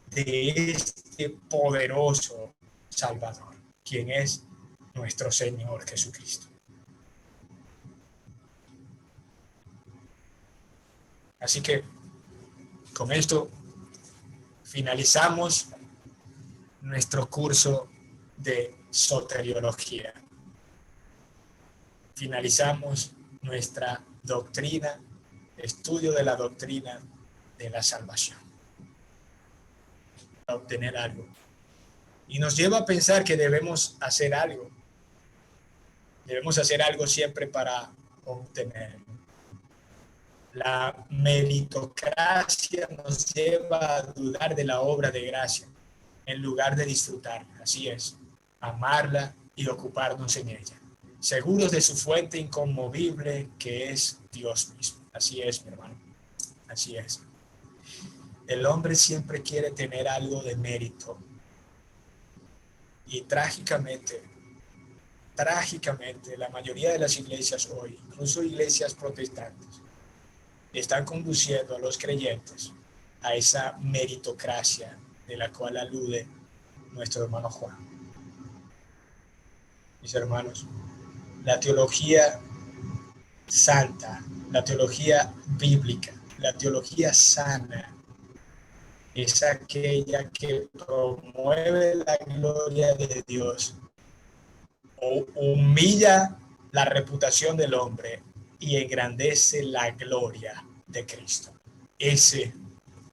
de este poderoso Salvador, quien es nuestro Señor Jesucristo. Así que con esto finalizamos nuestro curso de soteriología. Finalizamos nuestra doctrina, estudio de la doctrina de la salvación. Para obtener algo. Y nos lleva a pensar que debemos hacer algo. Debemos hacer algo siempre para obtener. La meritocracia nos lleva a dudar de la obra de gracia en lugar de disfrutarla. Así es, amarla y ocuparnos en ella, seguros de su fuente inconmovible que es Dios mismo. Así es, mi hermano, así es. El hombre siempre quiere tener algo de mérito y trágicamente, la mayoría de las iglesias hoy, incluso iglesias protestantes, están conduciendo a los creyentes a esa meritocracia de la cual alude nuestro hermano Juan. Mis hermanos, la teología santa, la teología bíblica, la teología sana, es aquella que promueve la gloria de Dios o humilla la reputación del hombre y engrandece la gloria de Cristo. Ese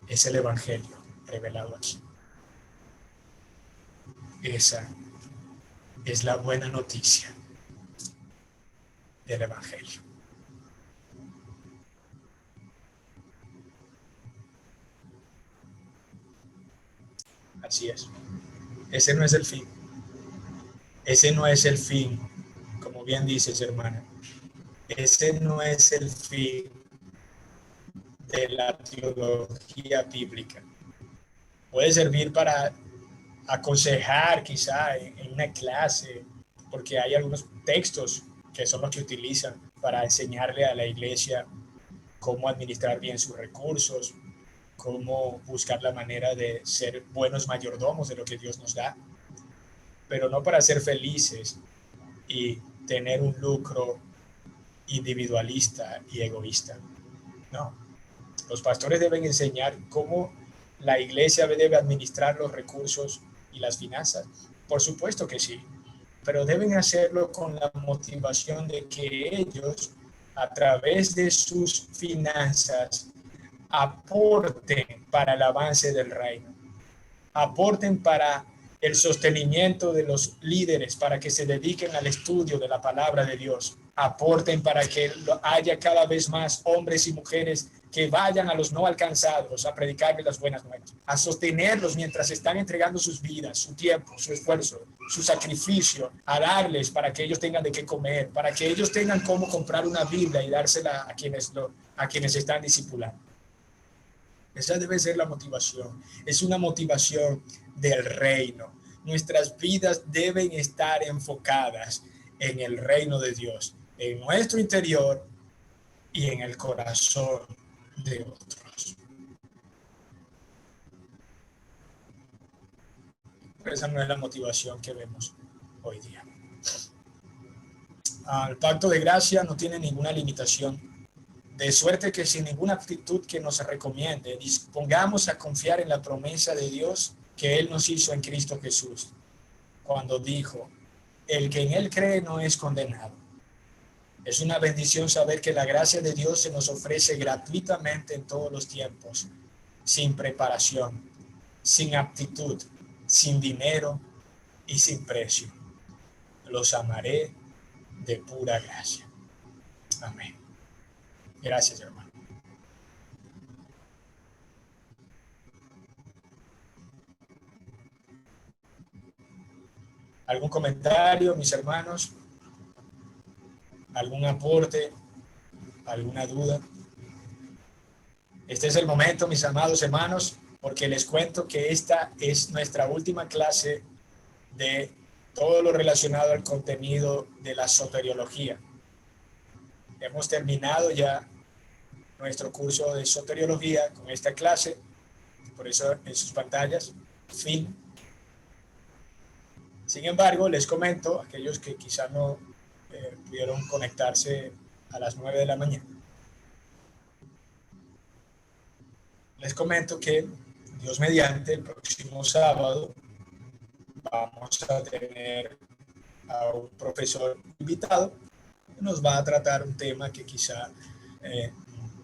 es el evangelio revelado aquí. Esa es la buena noticia del evangelio. Así es. Ese no es el fin. Ese no es el fin, como bien dices, hermana. Ese no es el fin de la teología bíblica. Puede servir para aconsejar quizá en una clase, porque hay algunos textos que son los que utilizan para enseñarle a la iglesia cómo administrar bien sus recursos, cómo buscar la manera de ser buenos mayordomos de lo que Dios nos da, pero no para ser felices y tener un lucro individualista y egoísta. No. Los pastores deben enseñar cómo la iglesia debe administrar los recursos y las finanzas. Por supuesto que sí, pero deben hacerlo con la motivación de que ellos, a través de sus finanzas, aporten para el avance del reino, aporten para el sostenimiento de los líderes, para que se dediquen al estudio de la palabra de Dios, aporten para que haya cada vez más hombres y mujeres que vayan a los no alcanzados a predicarles las buenas nuevas, a sostenerlos mientras están entregando sus vidas, su tiempo, su esfuerzo, su sacrificio, a darles para que ellos tengan de qué comer, para que ellos tengan cómo comprar una Biblia y dársela a quienes están discipulando. Esa debe ser la motivación. Es una motivación del reino. Nuestras vidas deben estar enfocadas en el reino de Dios, en nuestro interior y en el corazón de otros. Pero esa no es la motivación que vemos hoy día. El pacto de gracia no tiene ninguna limitación De suerte que sin ninguna actitud que nos recomiende, dispongamos a confiar en la promesa de Dios que Él nos hizo en Cristo Jesús, cuando dijo, el que en Él cree no es condenado. Es una bendición saber que la gracia de Dios se nos ofrece gratuitamente en todos los tiempos, sin preparación, sin aptitud, sin dinero y sin precio. Los amaré de pura gracia. Amén. Gracias, hermano. ¿Algún comentario, mis hermanos? ¿Algún aporte? ¿Alguna duda? Este es el momento, mis amados hermanos, porque les cuento que esta es nuestra última clase de todo lo relacionado al contenido de la soteriología. Hemos terminado ya nuestro curso de soteriología con esta clase, por eso en sus pantallas, fin. Sin embargo, les comento, aquellos que quizá no pudieron conectarse a las 9 de la mañana, les comento que Dios mediante el próximo sábado vamos a tener a un profesor invitado que nos va a tratar un tema que quizá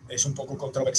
es un poco controversial.